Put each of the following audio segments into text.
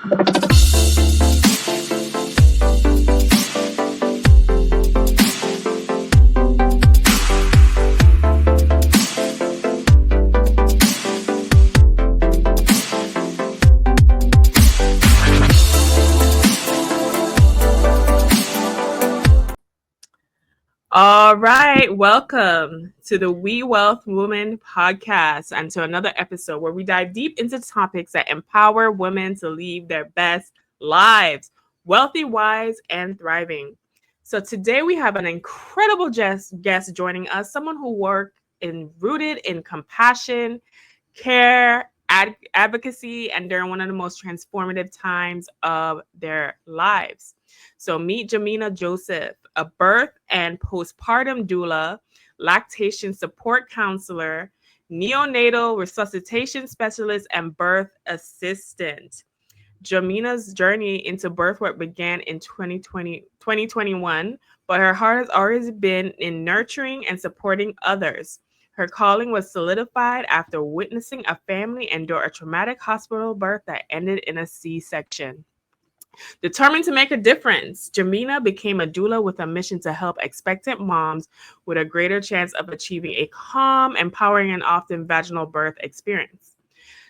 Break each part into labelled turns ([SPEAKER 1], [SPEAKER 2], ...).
[SPEAKER 1] All right, welcome to the WeWealth Women podcast and to another episode where we dive deep into topics that empower women to live their best lives, wealthy, wise, and thriving. So today we have an incredible guest joining us, someone who rooted in compassion, care, advocacy, and during one of the most transformative times of their lives. So meet Jomina Joseph, a birth and postpartum doula, lactation support counselor, neonatal resuscitation specialist, and birth assistant. Jomina's journey into birth work began in 2021, but her heart has always been in nurturing and supporting others. Her calling was solidified after witnessing a family endure a traumatic hospital birth that ended in a C-section. Determined to make a difference, Jomina became a doula with a mission to help expectant moms with a greater chance of achieving a calm, empowering, and often vaginal birth experience.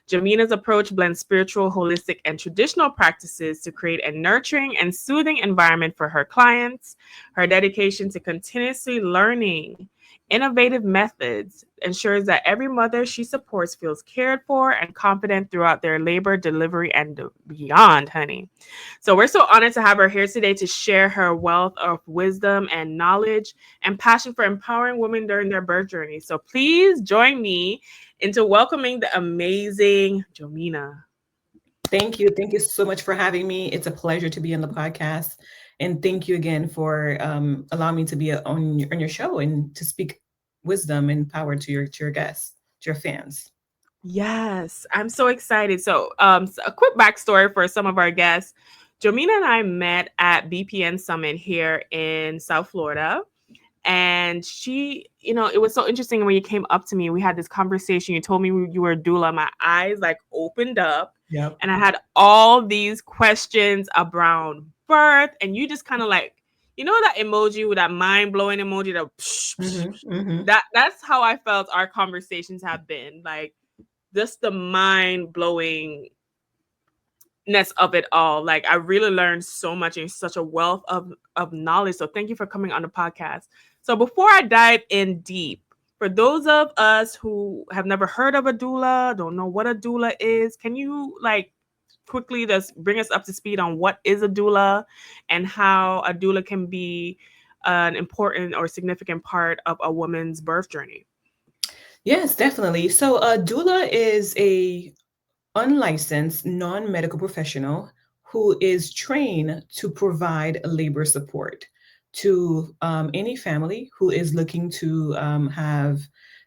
[SPEAKER 1] Jomina's approach blends spiritual, holistic, and traditional practices to create a nurturing and soothing environment for her clients. Her dedication to continuously learning innovative methods ensures that every mother she supports feels cared for and confident throughout their labor, delivery, and beyond, honey. So we're so honored to have her here today to share her wealth of wisdom and knowledge and passion for empowering women during their birth journey. So please join me into welcoming the amazing Jomina.
[SPEAKER 2] Thank you. Thank you so much for having me. It's a pleasure to be on the podcast. And thank you again for allowing me to be on your show and to speak wisdom and power to your guests, to your fans.
[SPEAKER 1] Yes, I'm so excited. So a quick backstory for some of our guests. Jomina and I met at BPN Summit here in South Florida. And she, it was so interesting when you came up to me. We had this conversation. You told me you were a doula. My eyes like opened up.
[SPEAKER 2] Yep.
[SPEAKER 1] And I had all these questions around birth. And you just kind of like, that emoji with that mind-blowing emoji, that's how I felt our conversations have been. Like, just the mind-blowingness of it all. Like, I really learned so much and such a wealth of knowledge. So thank you for coming on the podcast. So before I dive in deep, for those of us who have never heard of a doula, don't know what a doula is, can you quickly just bring us up to speed on what is a doula and how a doula can be an important or significant part of a woman's birth journey?
[SPEAKER 2] Yes, definitely. So a doula is a unlicensed non-medical professional who is trained to provide labor support to any family who is looking to have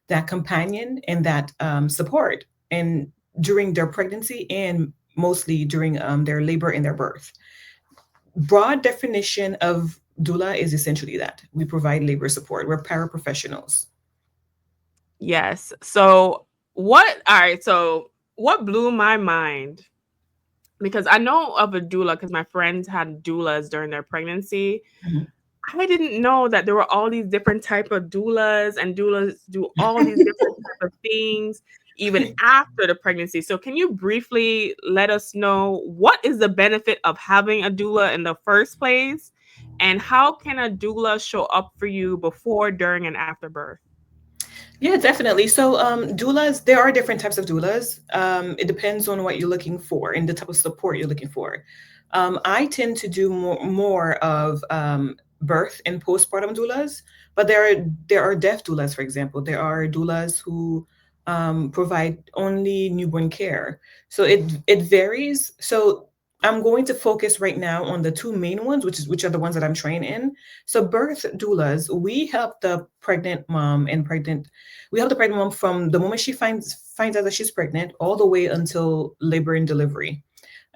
[SPEAKER 2] that companion and that support and during their pregnancy and mostly during their labor and their birth. Broad definition of doula is essentially that we provide labor support. We're paraprofessionals.
[SPEAKER 1] Yes. So what blew my mind, because I know of a doula because my friends had doulas during their pregnancy.
[SPEAKER 2] Mhm.
[SPEAKER 1] I didn't know that there were all these different type of doulas, and doulas do all these different type of things even after the pregnancy. So can you briefly let us know what is the benefit of having a doula in the first place, and how can a doula show up for you before, during, and after birth?
[SPEAKER 2] Yeah, definitely. So, doulas, there are different types of doulas. It depends on what you're looking for and the type of support you're looking for. I tend to do more of birth and postpartum doulas, but there are deaf doulas, for example. There are doulas who provide only newborn care. So it varies. So I'm going to focus right now on the two main ones, which are the ones that I'm trained in. So birth doulas, we help the pregnant mom from the moment she finds out that she's pregnant all the way until labor and delivery.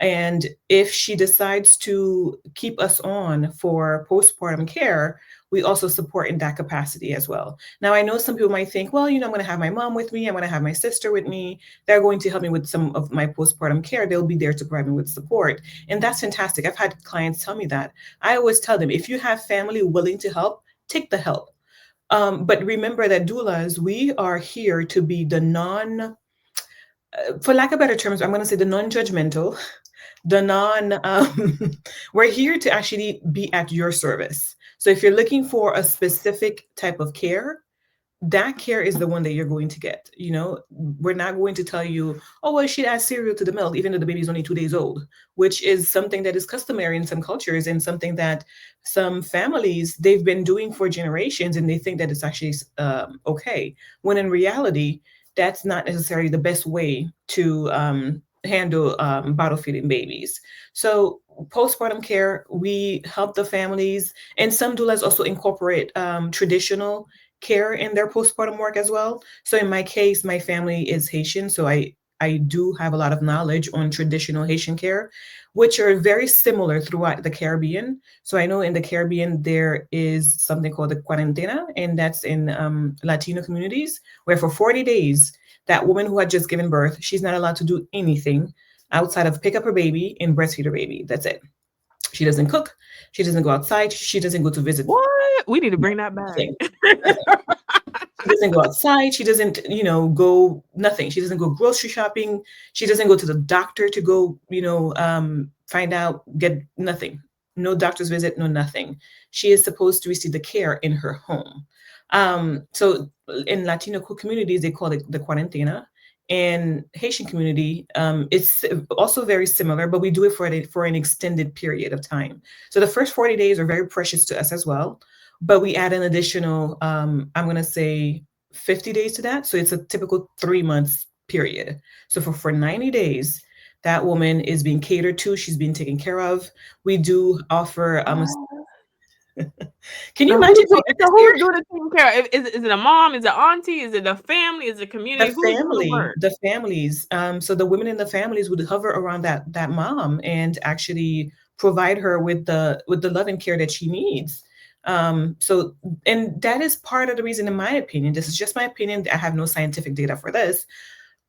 [SPEAKER 2] And if she decides to keep us on for postpartum care, we also support in that capacity as well. Now, I know some people might think, well, I'm going to have my mom with me, I'm going to have my sister with me. They're going to help me with some of my postpartum care. They'll be there to provide me with support. And that's fantastic. I've had clients tell me that. I always tell them, if you have family willing to help, take the help. But remember that doulas, we are here to be the for lack of better terms, I'm going to say the non-judgmental, the non, we're here to actually be at your service. So if you're looking for a specific type of care, that care is the one that you're going to get. We're not going to tell you, oh, well, she'd add cereal to the milk, even though the baby is only 2 days old, which is something that is customary in some cultures and something that some families, they've been doing for generations, and they think that it's actually okay. When in reality, that's not necessarily the best way to handle bottle feeding babies. So postpartum care, we help the families, and some doulas also incorporate traditional care in their postpartum work as well. So in my case, my family is Haitian, so I do have a lot of knowledge on traditional Haitian care, which are very similar throughout the Caribbean. So I know in the Caribbean there is something called the cuarentena, and that's in Latino communities, where for 40 days, that woman who had just given birth, she's not allowed to do anything outside of pick up her baby and breastfeed her baby. That's it. She doesn't cook. She doesn't go outside. She doesn't go to visit.
[SPEAKER 1] What? We need to bring that back.
[SPEAKER 2] Nothing. Nothing. She doesn't go outside. She doesn't, go nothing. She doesn't go grocery shopping. She doesn't go to the doctor to go, find out, get nothing. No doctor's visit, no nothing. She is supposed to receive the care in her home. So in Latino communities, they call it the cuarentena. In Haitian community, it's also very similar, but we do it for an extended period of time. So the first 40 days are very precious to us as well, but we add an additional, I'm going to say 50 days to that. So it's a typical 3 months period. So for 90 days, that woman is being catered to. She's being taken care of. We do offer, can you
[SPEAKER 1] So
[SPEAKER 2] imagine
[SPEAKER 1] who's,
[SPEAKER 2] if I did this here?
[SPEAKER 1] who's doing the taking care of? Is it a mom? Is it auntie? Is it the family? Is it community?
[SPEAKER 2] The
[SPEAKER 1] Who's doing the
[SPEAKER 2] family,
[SPEAKER 1] work?
[SPEAKER 2] the families. So the women in the families would hover around that mom and actually provide her with the love and care that she needs. So, and that is part of the reason, in my opinion, this is just my opinion, I have no scientific data for this.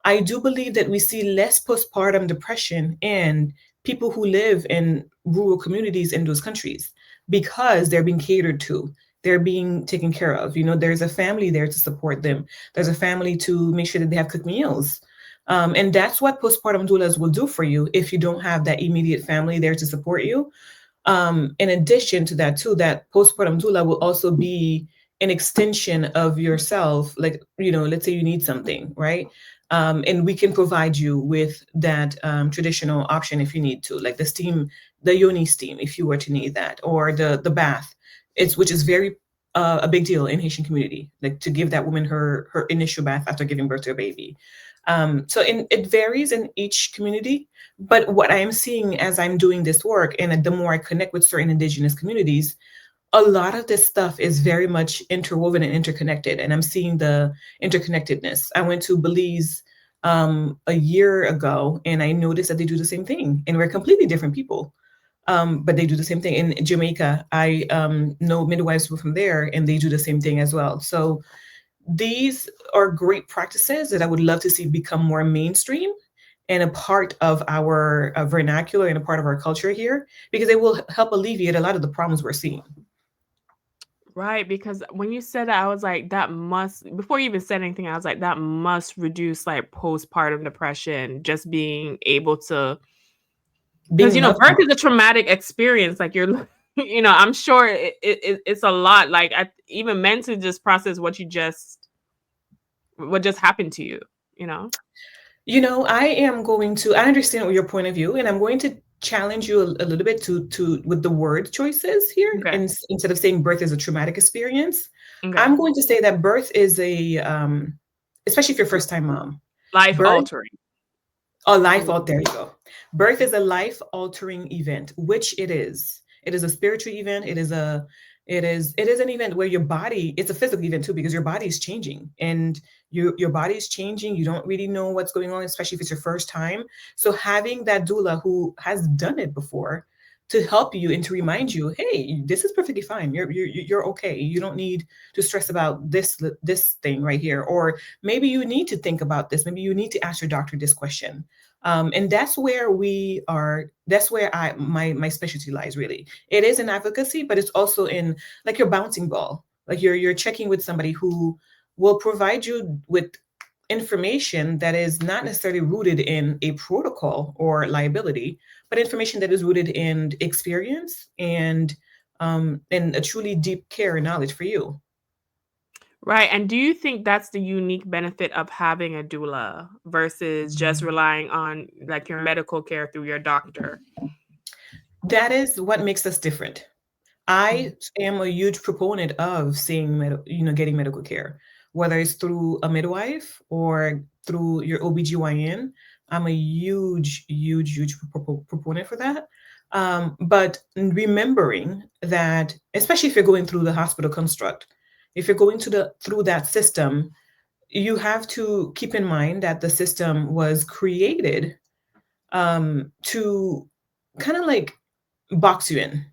[SPEAKER 2] I do believe that we see less postpartum depression in people who live in rural communities in those countries because they're being catered to. They're being taken care of. There's a family there to support them. There's a family to make sure that they have cooked meals. And that's what postpartum doulas will do for you if you don't have that immediate family there to support you. In addition to that, too, that postpartum doula will also be an extension of yourself. Like, let's say you need something, right? And we can provide you with that traditional option if you need to, like the steam, the yoni steam, if you were to need that, or the bath, which is very a big deal in Haitian community, like to give that woman her initial bath after giving birth to a baby. So it varies in each community, but what I am seeing as I'm doing this work, and the more I connect with certain indigenous communities, a lot of this stuff is very much interwoven and interconnected, and I'm seeing the interconnectedness. I went to Belize a year ago, and I noticed that they do the same thing, and we're completely different people. But they do the same thing. In Jamaica, I know midwives from there, and they do the same thing as well. So these are great practices that I would love to see become more mainstream and a part of our vernacular and a part of our culture here, because it will help alleviate a lot of the problems we're seeing.
[SPEAKER 1] Right, because when you said that, I was like, that must, before you even said anything, I was like, that must reduce like postpartum depression, just being able to, because,
[SPEAKER 2] Being loved
[SPEAKER 1] birth
[SPEAKER 2] on.
[SPEAKER 1] is a traumatic experience. Like you're, I'm sure it's a lot. Like even meant to just process what just happened to you, you know?
[SPEAKER 2] I understand your point of view, and I'm going to challenge you a little bit to with the word choices here.
[SPEAKER 1] Okay.
[SPEAKER 2] And instead of saying birth is a traumatic experience,
[SPEAKER 1] Okay.
[SPEAKER 2] I'm going to say that birth is especially if you're first time mom,
[SPEAKER 1] Life
[SPEAKER 2] birth,
[SPEAKER 1] altering.
[SPEAKER 2] a there you go. Birth is a life altering event, which it is. It is a spiritual event. It is an event where your body, it's a physical event too, because your body is changing, and your body is changing. You don't really know what's going on, especially if it's your first time. So having that doula who has done it before to help you and to remind you, hey, this is perfectly fine. You're okay. You don't need to stress about this thing right here, or maybe you need to think about this. Maybe you need to ask your doctor this question. And that's where we are. That's where my specialty lies. Really, it is in advocacy, but it's also in like your bouncing ball. Like you're checking with somebody who will provide you with information that is not necessarily rooted in a protocol or liability, but information that is rooted in experience and a truly deep care and knowledge for you.
[SPEAKER 1] Right. And do you think that's the unique benefit of having a doula versus just relying on like your medical care through your doctor?
[SPEAKER 2] That is what makes us different. I am a huge proponent of seeing, getting medical care, whether it's through a midwife or through your OBGYN. I'm a huge proponent for that. But remembering that, especially if you're going through the hospital construct, if you're going through that system, you have to keep in mind that the system was created to kind of like box you in,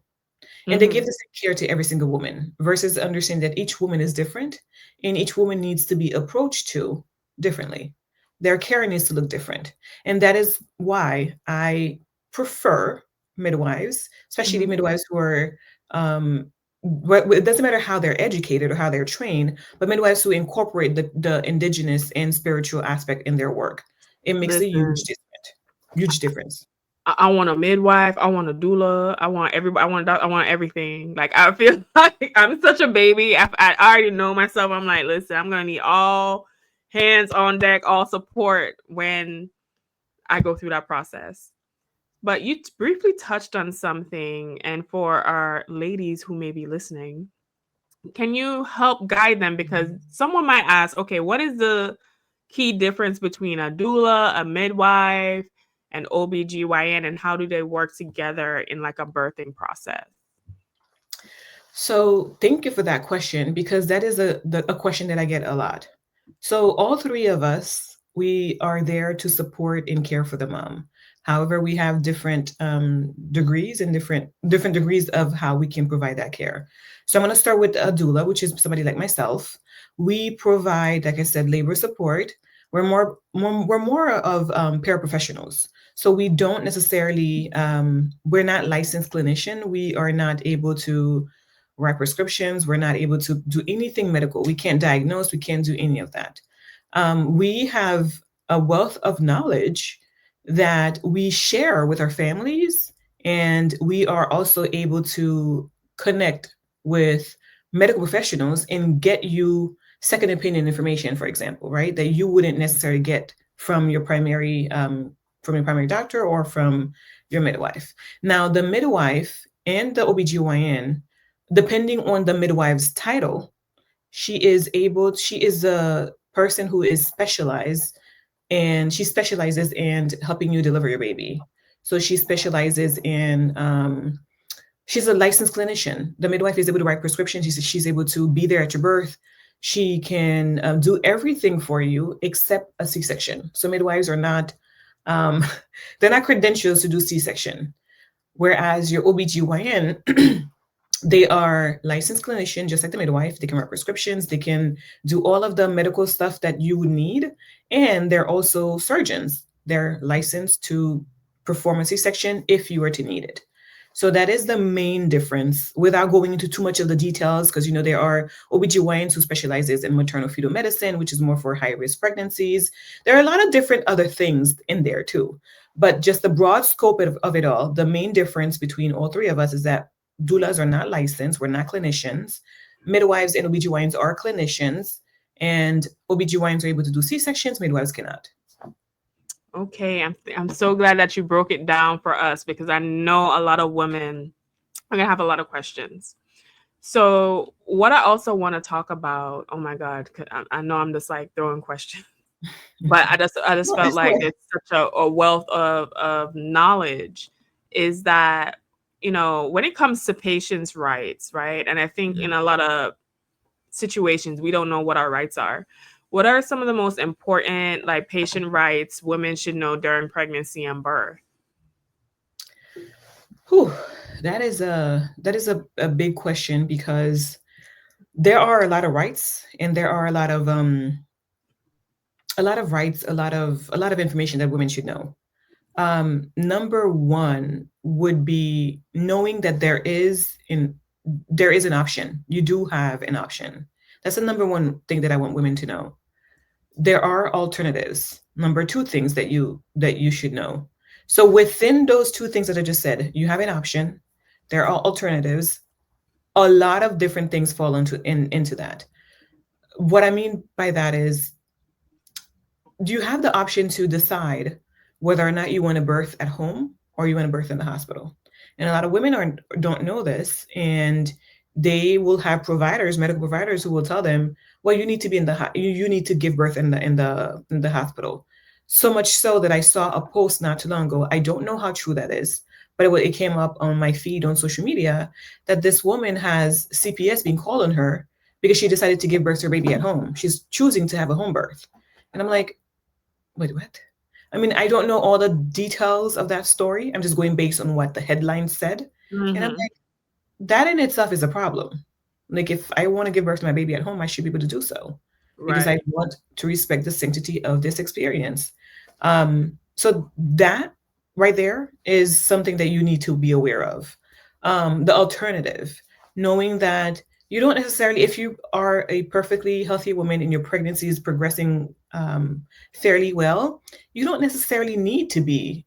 [SPEAKER 2] and they give
[SPEAKER 1] Mhm.
[SPEAKER 2] the same care to every single woman versus understanding that each woman is different and each woman needs to be approached to differently. Their care needs to look different. And that is why I prefer midwives, especially the
[SPEAKER 1] Mhm.
[SPEAKER 2] midwives who are, it doesn't matter how they're educated or how they're trained, but midwives who incorporate the indigenous and spiritual aspect in their work. It makes a
[SPEAKER 1] Listen,
[SPEAKER 2] huge difference.
[SPEAKER 1] I want a midwife. I want a doula. I want everybody. I want I want everything. Like I feel like I'm such a baby. I already know myself. I'm like, listen, I'm gonna need all hands on deck, all support when I go through that process. But you briefly touched on something, and for our ladies who may be listening, can you help guide them? Because someone might ask, okay, what is the key difference between a doula, a midwife, an OBGYN, and how do they work together in like a birthing process?
[SPEAKER 2] So thank you for that question because that is a question that I get a lot. So all three of us, we are there to support and care for the mom. However, we have different degrees and different degrees of how we can provide that care. So I'm going to start with a doula, which is somebody like myself. We provide, like I said, labor support. We're more of paraprofessionals. So we don't necessarily we're not licensed clinician. We are not able to write prescriptions. We're not able to do anything medical. We can't diagnose. We can't do any of that. We have a wealth of knowledge that we share with our families, and we are also able to connect with medical professionals and get you second opinion information, for example, right? That you wouldn't necessarily get from your primary doctor or from your midwife. Now, the midwife and the OBGYN, depending on the midwife's title, she is a person who is specialized, and she specializes in helping you deliver your baby. So she specializes in she's a licensed clinician. The midwife is able to write prescriptions. She's able to be there at your birth. She can do everything for you except a C-section. So midwives are not um, they're not credentialed to do C-section. Whereas your OBGYN, they are licensed clinician, just like the midwife. They can write prescriptions. They can do all of the medical stuff that you would need. And they're also surgeons. They're licensed to perform a C-section if you were to need it. So that is the main difference without going into too much of the details, because there are OBGYNs who specializes in maternal fetal medicine, which is more for high risk pregnancies. There are a lot of different other things in there too. But just the broad scope of it all, the main difference between all three of us is that doulas are not licensed, we're not clinicians. Midwives and OBGYNs are clinicians, and OBGYNs are able to do C-sections, midwives cannot.
[SPEAKER 1] Okay, I'm so glad that you broke it down for us because I know a lot of women are gonna have a lot of questions. So, what I also want to talk about, oh my God, 'cause I know I'm just like throwing questions, but I just
[SPEAKER 2] No,
[SPEAKER 1] felt
[SPEAKER 2] it's
[SPEAKER 1] like
[SPEAKER 2] okay.
[SPEAKER 1] it's such a wealth of knowledge. Is that when it comes to patients' rights, right? And I think in a lot of situations we don't know what our rights are. What are some of the most important like patient rights women should know during pregnancy and birth?
[SPEAKER 2] Whew. That is a big question because there are a lot of rights and there are a lot of rights, a lot of information that women should know. Number one would be knowing that there is an option. You do have an option. That's the number one thing that I want women to know. There are alternatives. Number two things that you should know. So within those two things that I just said, you have an option. There are alternatives. A lot of different things fall into that. What I mean by that is you have the option to decide whether or not you want to birth at home or you want to birth in the hospital. And a lot of women don't know this, and they will have providers, medical providers, who will tell them, "Well, you need to be in you need to give birth in the hospital." So much so that I saw a post not too long ago. I don't know how true that is, but it came up on my feed on social media that this woman has CPS being called on her because she decided to give birth to her baby at home. She's choosing to have a home birth, and I'm like, wait, what? I mean, I don't know all the details of that story. I'm just going based on what the headline said. And I'm
[SPEAKER 1] Mm-hmm.
[SPEAKER 2] like, that in itself is a problem. Like, if I want to give birth to my baby at home, I should be able to do so because I
[SPEAKER 1] Right.
[SPEAKER 2] want to respect the sanctity of this experience. So that right there is something that you need to be aware of. The alternative, knowing that you don't necessarily, if you are a perfectly healthy woman and your pregnancy is progressing fairly well, you don't necessarily need to be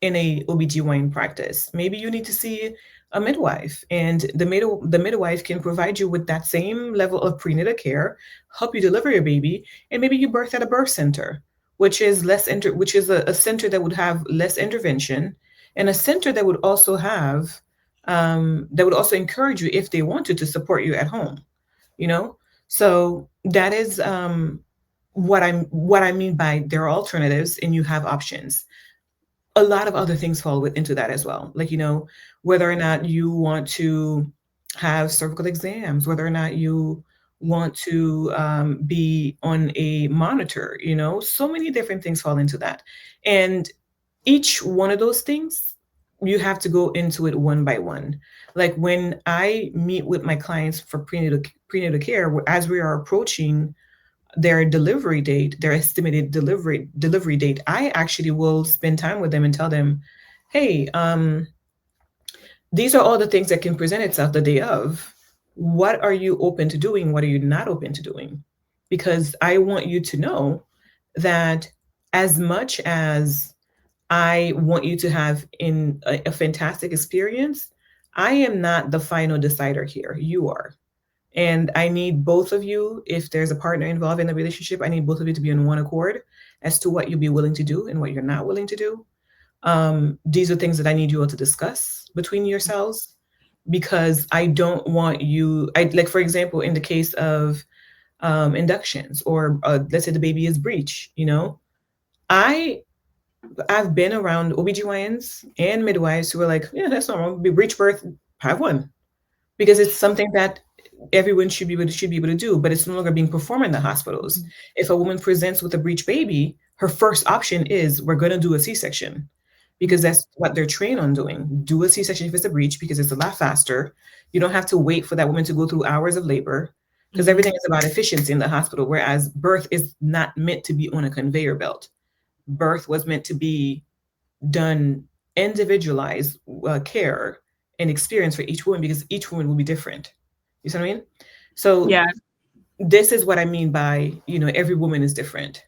[SPEAKER 2] in a OBGYN practice. Maybe you need to see a midwife, and the midwife can provide you with that same level of prenatal care, help you deliver your baby, and maybe you birth at a birth center, which is a center that would have less intervention, and a center that would also encourage you, if they wanted, to support you at home. You know, so that is what I mean by there are alternatives and you have options. A lot of other things fall into that as well. Like, whether or not you want to have cervical exams, whether or not you want to be on a monitor, so many different things fall into that. And each one of those things, you have to go into it one by one. Like when I meet with my clients for prenatal care, as we are approaching their delivery date, their estimated delivery date, I actually will spend time with them and tell them, "Hey, these are all the things that can present itself the day of. What are you open to doing? What are you not open to doing? Because I want you to know that as much as I want you to have a fantastic experience, I am not the final decider here. You are." And I need both of you, if there's a partner involved in the relationship, I need both of you to be on one accord as to what you'll be willing to do and what you're not willing to do. These are things that I need you all to discuss between yourselves, because I don't want like, for example, in the case of inductions, or let's say the baby is breech, I, I've been around OBGYNs and midwives who are like, yeah, that's normal. Be breech birth, have one, because it's something that everyone should be able to do, but it's no longer being performed in the hospitals. If a woman presents with a breech baby, her first option is, we're going to do a C-section, because that's what they're trained on doing. Do a C-section if it's a breech, because it's a lot faster. You don't have to wait for that woman to go through hours of labor, because
[SPEAKER 1] Mm-hmm.
[SPEAKER 2] everything is about efficiency in the hospital, whereas birth is not meant to be on a conveyor belt. Birth was meant to be done individualized care and experience for each woman, because each woman will be different. You see what I mean? So
[SPEAKER 1] Yeah.
[SPEAKER 2] this is what I mean by, every woman is different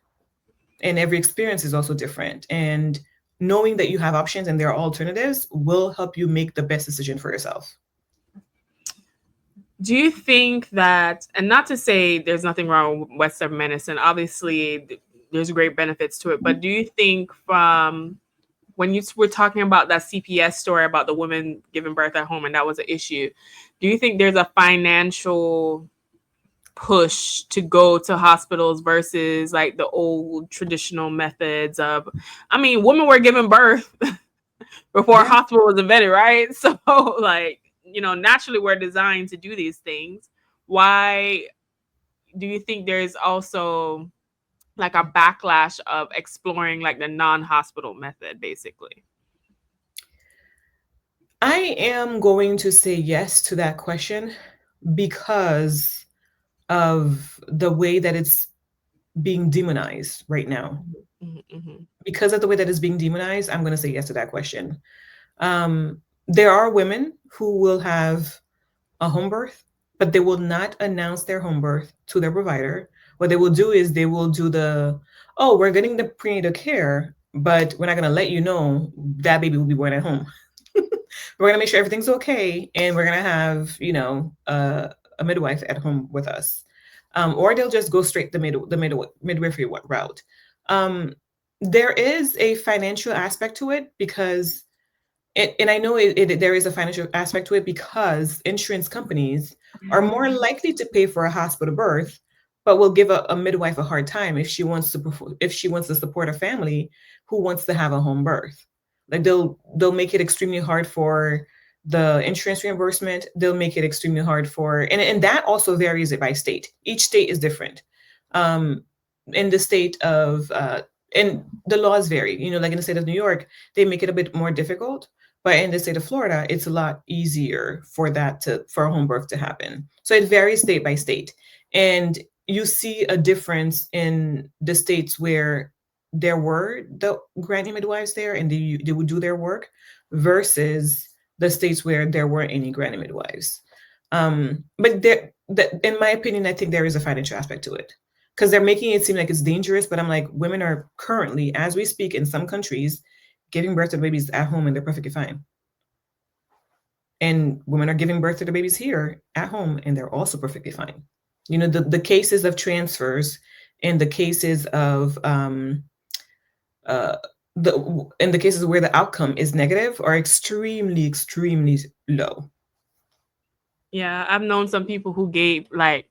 [SPEAKER 2] and every experience is also different. And knowing that you have options and there are alternatives will help you make the best decision for yourself.
[SPEAKER 1] Do you think that, and not to say there's nothing wrong with Western medicine, obviously there's great benefits to it, but do you think, from when you were talking about that CPS story about the woman giving birth at home and that was an issue, do you think there's a financial push to go to hospitals versus like the old traditional methods of, I mean, women were giving birth before a
[SPEAKER 2] Yeah.
[SPEAKER 1] hospital was invented, right? So like, naturally we're designed to do these things. Why do you think there's also like a backlash of exploring like the non-hospital method, basically?
[SPEAKER 2] I am going to say yes to that question because of the way that it's being demonized right now.
[SPEAKER 1] Mhm, mhm,
[SPEAKER 2] Because of the way that it's being demonized, I'm going to say yes to that question. There are women who will have a home birth, but they will not announce their home birth to their provider. What they will do is they will do oh, we're getting the prenatal care, but we're not going to let you know that baby will be born at home. We're going to make sure everything's okay, and we're going to have, a midwife at home with us. Or they'll just go straight midwifery route. Um, there is a financial aspect to it because and I know there is a financial aspect to it because insurance companies are more likely to pay for a hospital birth, but will give a midwife a hard time if she wants to if she wants to support a family who wants to have a home birth. Like they'll make it extremely hard for the insurance reimbursement. They'll make it extremely hard for and that also varies it by state. Each state is different. Um, in the state of and the laws vary. Like in the state of New York, they make it a bit more difficult, but in the state of Florida, it's a lot easier for a home birth to happen. So it varies state by state. And you see a difference in the states where there were the granny midwives there and they would do their work versus the states where there weren't any granny midwives. But in my opinion, I think there is a financial aspect to it because they're making it seem like it's dangerous. But I'm like, women are currently, as we speak, in some countries, giving birth to babies at home and they're perfectly fine. And women are giving birth to the babies here at home and they're also perfectly fine. The cases of transfers and the cases of uh, in the cases where the outcome is negative are extremely, extremely low.
[SPEAKER 1] Yeah, I've known some people who gave like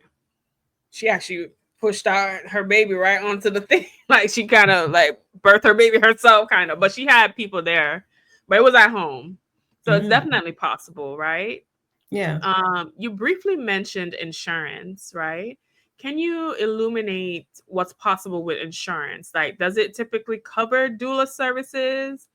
[SPEAKER 1] she actually pushed out her baby right onto the thing. Like she kind of like birthed her baby herself, kind of, but she had people there, but it was at home, so it's
[SPEAKER 2] Mhm.
[SPEAKER 1] definitely possible, right?
[SPEAKER 2] Yeah.
[SPEAKER 1] You briefly mentioned insurance, right? Can you illuminate what's possible with insurance? Like, does it typically cover doula services?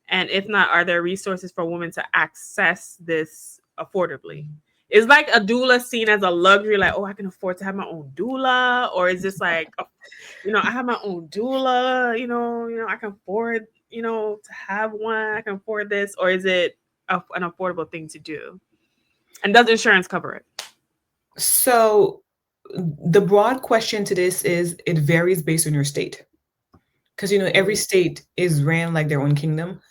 [SPEAKER 1] And if not, are there resources for women to access this affordably? Is like a doula seen as a luxury, like, oh, I can afford to have my own doula, or is this like, I have my own doula, I can afford, to have one, I can afford this, or is it an affordable thing to do? And does insurance cover it?
[SPEAKER 2] So the broad question to this is it varies based on your state. Because every state is ran like their own kingdom,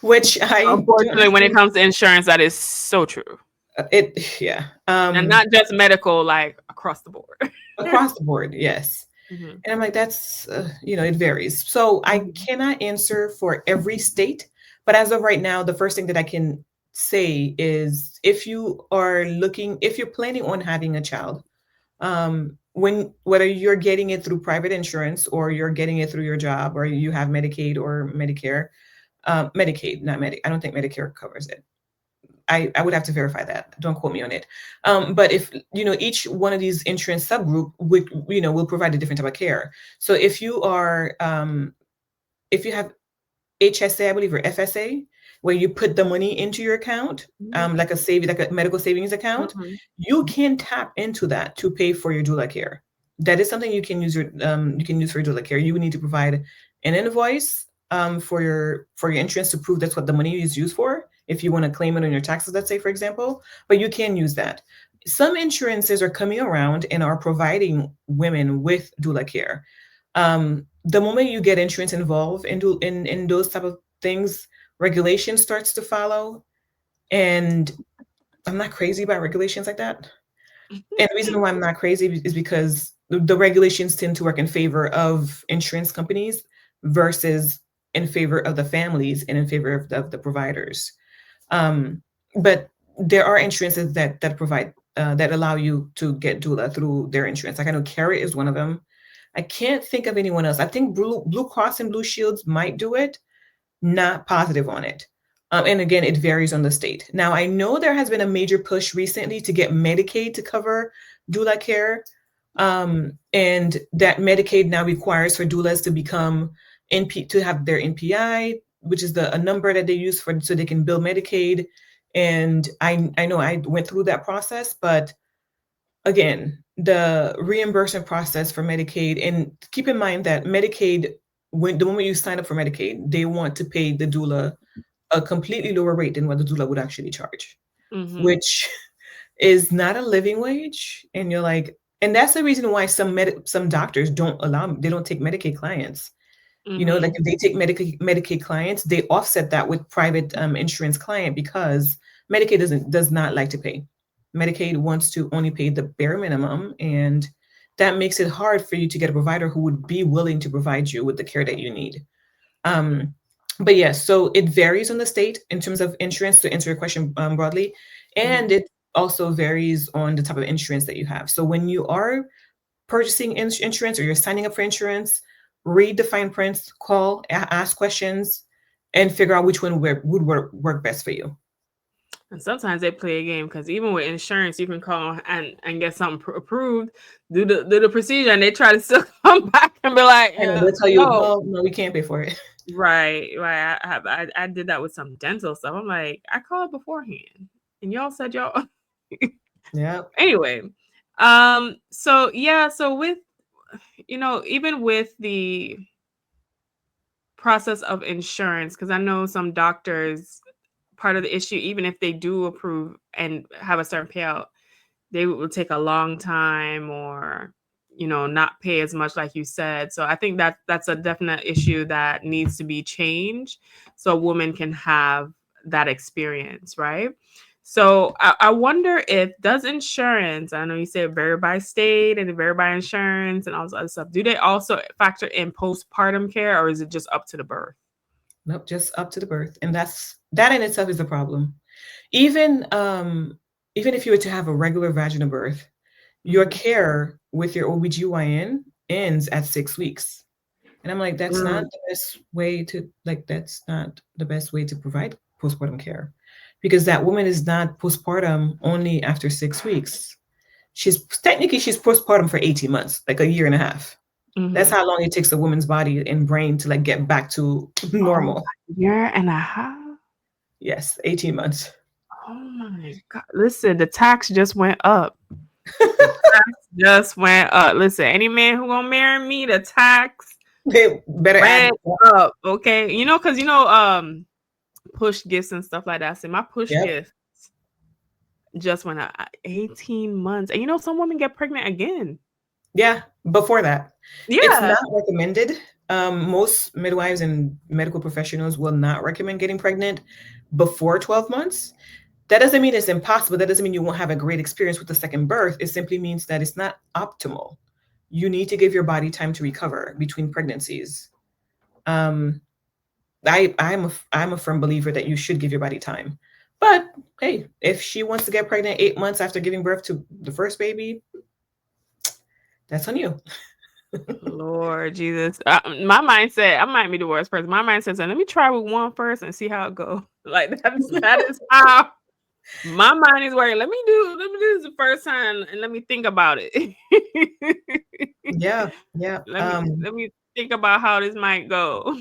[SPEAKER 2] which I don't
[SPEAKER 1] Unfortunately, when it
[SPEAKER 2] think
[SPEAKER 1] comes to insurance, that is so true.
[SPEAKER 2] it yeah.
[SPEAKER 1] And not just medical, like across the board.
[SPEAKER 2] Across the board, yes.
[SPEAKER 1] Mhm.
[SPEAKER 2] And I'm like, that's it varies. So I
[SPEAKER 1] Mhm.
[SPEAKER 2] cannot answer for every state, but as of right now, the first thing that I can say is if you're planning on having a child, whether you're getting it through private insurance or you're getting it through your job or you have Medicaid or Medicare, Medicaid, not Medic. I don't think Medicare covers it. I would have to verify that. Don't quote me on it. But if each one of these insurance subgroup will provide a different type of care. So if you have HSA, I believe, or FSA, where you put the money into your account, like a medical savings account,
[SPEAKER 1] Mhm.
[SPEAKER 2] you can tap into that to pay for your doula care. That is something you can use for your doula care. You would need to provide an invoice for your insurance to prove that's what the money is used for. If you want to claim it on your taxes, let's say, for example, but you can use that. Some insurances are coming around and are providing women with doula care. The moment you get insurance involved in those type of things, regulation starts to follow. And I'm not crazy about regulations like that. And the reason why I'm not crazy is because the regulations tend to work in favor of insurance companies versus in favor of the families and in favor of the providers. Um, but there are insurances that provide that allow you to get doula through their insurance. Like I know Carrot is one of them. I can't think of anyone else. I think Blue Cross and Blue Shields might do it, not positive on it. And again, it varies on the state. Now, I know there has been a major push recently to get Medicaid to cover doula care. And that Medicaid now requires for doulas to become to have their NPI which is a number that they use for so they can bill Medicaid. And I know I went through that process, but again, the reimbursement process for Medicaid, and keep in mind that Medicaid, when the moment you sign up for Medicaid, they want to pay the doula a completely lower rate than what the doula would actually charge,
[SPEAKER 1] Mm-hmm.
[SPEAKER 2] which is not a living wage. And you're like, and that's the reason why some doctors don't they don't take Medicaid clients. Like
[SPEAKER 1] Mm-hmm.
[SPEAKER 2] if they take Medicaid clients, they offset that with private insurance client, because Medicaid does not like to pay. Medicaid wants to only pay the bare minimum, and that makes it hard for you to get a provider who would be willing to provide you with the care that you need. Um, but yes, so it varies on the state in terms of insurance, to answer your question broadly,
[SPEAKER 1] Mm-hmm.
[SPEAKER 2] and it also varies on the type of insurance that you have. So when you are purchasing insurance or you're signing up for insurance, read the fine print, call, ask questions, and figure out which one would work best for you.
[SPEAKER 1] And sometimes they play a game, because even with insurance, you can call and get something approved, do the procedure, and they try to still come back and be like,
[SPEAKER 2] And they'll tell you,
[SPEAKER 1] no.
[SPEAKER 2] well, no, we can't pay for it.
[SPEAKER 1] Right, right. I did that with some dental stuff. I'm like, I called beforehand, and y'all said y'all.
[SPEAKER 2] Yeah.
[SPEAKER 1] Anyway, so yeah, so with even with the process of insurance, because I know some doctors, part of the issue, even if they do approve and have a certain payout, they will take a long time, or not pay as much, like you said. So I think that's a definite issue that needs to be changed, so a woman can have that experience, right? So I wonder, if does insurance, I know you say vary by state and vary by insurance and all this other stuff, do they also factor in postpartum care, or is it just up to the birth?
[SPEAKER 2] Nope, just up to the birth. And that in itself is a problem. Even even if you were to have a regular vaginal birth, your
[SPEAKER 1] Mm-hmm.
[SPEAKER 2] care with your OBGYN ends at 6 weeks. And I'm like, that's not the best way to, like, that's not the best way to provide postpartum care, because that woman is not postpartum only after 6 weeks. She's postpartum for 18 months, like a year and a half. That's
[SPEAKER 1] Mm-hmm.
[SPEAKER 2] how long it takes a woman's body and brain to like get back to
[SPEAKER 1] Oh,
[SPEAKER 2] normal.
[SPEAKER 1] year and a half.
[SPEAKER 2] Yes, 18 months.
[SPEAKER 1] Oh my God. Listen, the tax just went up. The tax just went up. Listen, any man who gonna marry me, the tax
[SPEAKER 2] They better add.
[SPEAKER 1] went up. Okay. Because push gifts and stuff like that. So my push
[SPEAKER 2] Yep.
[SPEAKER 1] gift just went up 18 months. And some women get pregnant again.
[SPEAKER 2] Yeah, before that. It's
[SPEAKER 1] Yeah.
[SPEAKER 2] not recommended. Most midwives and medical professionals will not recommend getting pregnant before 12 months. That doesn't mean it's impossible. That doesn't mean you won't have a great experience with the second birth. It simply means that it's not optimal. You need to give your body time to recover between pregnancies. Um, I'm a firm believer that you should give your body time. But hey, if she wants to get pregnant 8 months after giving birth to the first baby, that's on you.
[SPEAKER 1] Lord Jesus. My mindset, I might be the worst person. My mindset said, let me try with one first and see how it goes. Like that is how my mind is working. Let me do this the first time and let me think about it.
[SPEAKER 2] Yeah, yeah.
[SPEAKER 1] let me think about how this might go.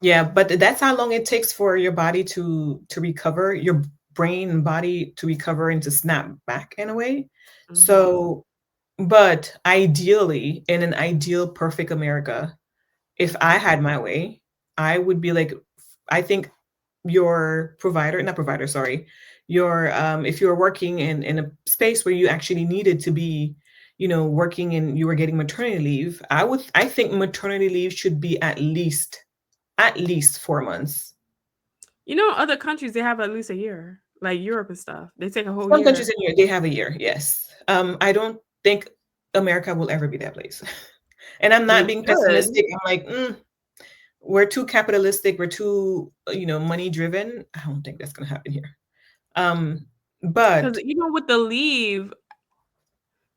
[SPEAKER 2] Yeah, but that's how long it takes for your body to recover, your brain and body to recover and to snap back in a way.
[SPEAKER 1] Mhm.
[SPEAKER 2] So, but ideally, in an ideal perfect America, if I had my way, I would be like, I think your provider, not provider, sorry, your if you're working in a space where you actually needed to be, working and you were getting maternity leave, I think maternity leave should be at least 4 months.
[SPEAKER 1] Other countries, they have at least a year, like Europe and stuff. They take a whole
[SPEAKER 2] Some countries
[SPEAKER 1] year.
[SPEAKER 2] in Europe, they have a year, yes. I don't think America will ever be that place. And I'm not
[SPEAKER 1] They
[SPEAKER 2] being
[SPEAKER 1] should.
[SPEAKER 2] pessimistic. I'm like, we're too capitalistic. We're too, money driven. I don't think that's going to happen here. Um,
[SPEAKER 1] Because
[SPEAKER 2] but
[SPEAKER 1] even with the leave,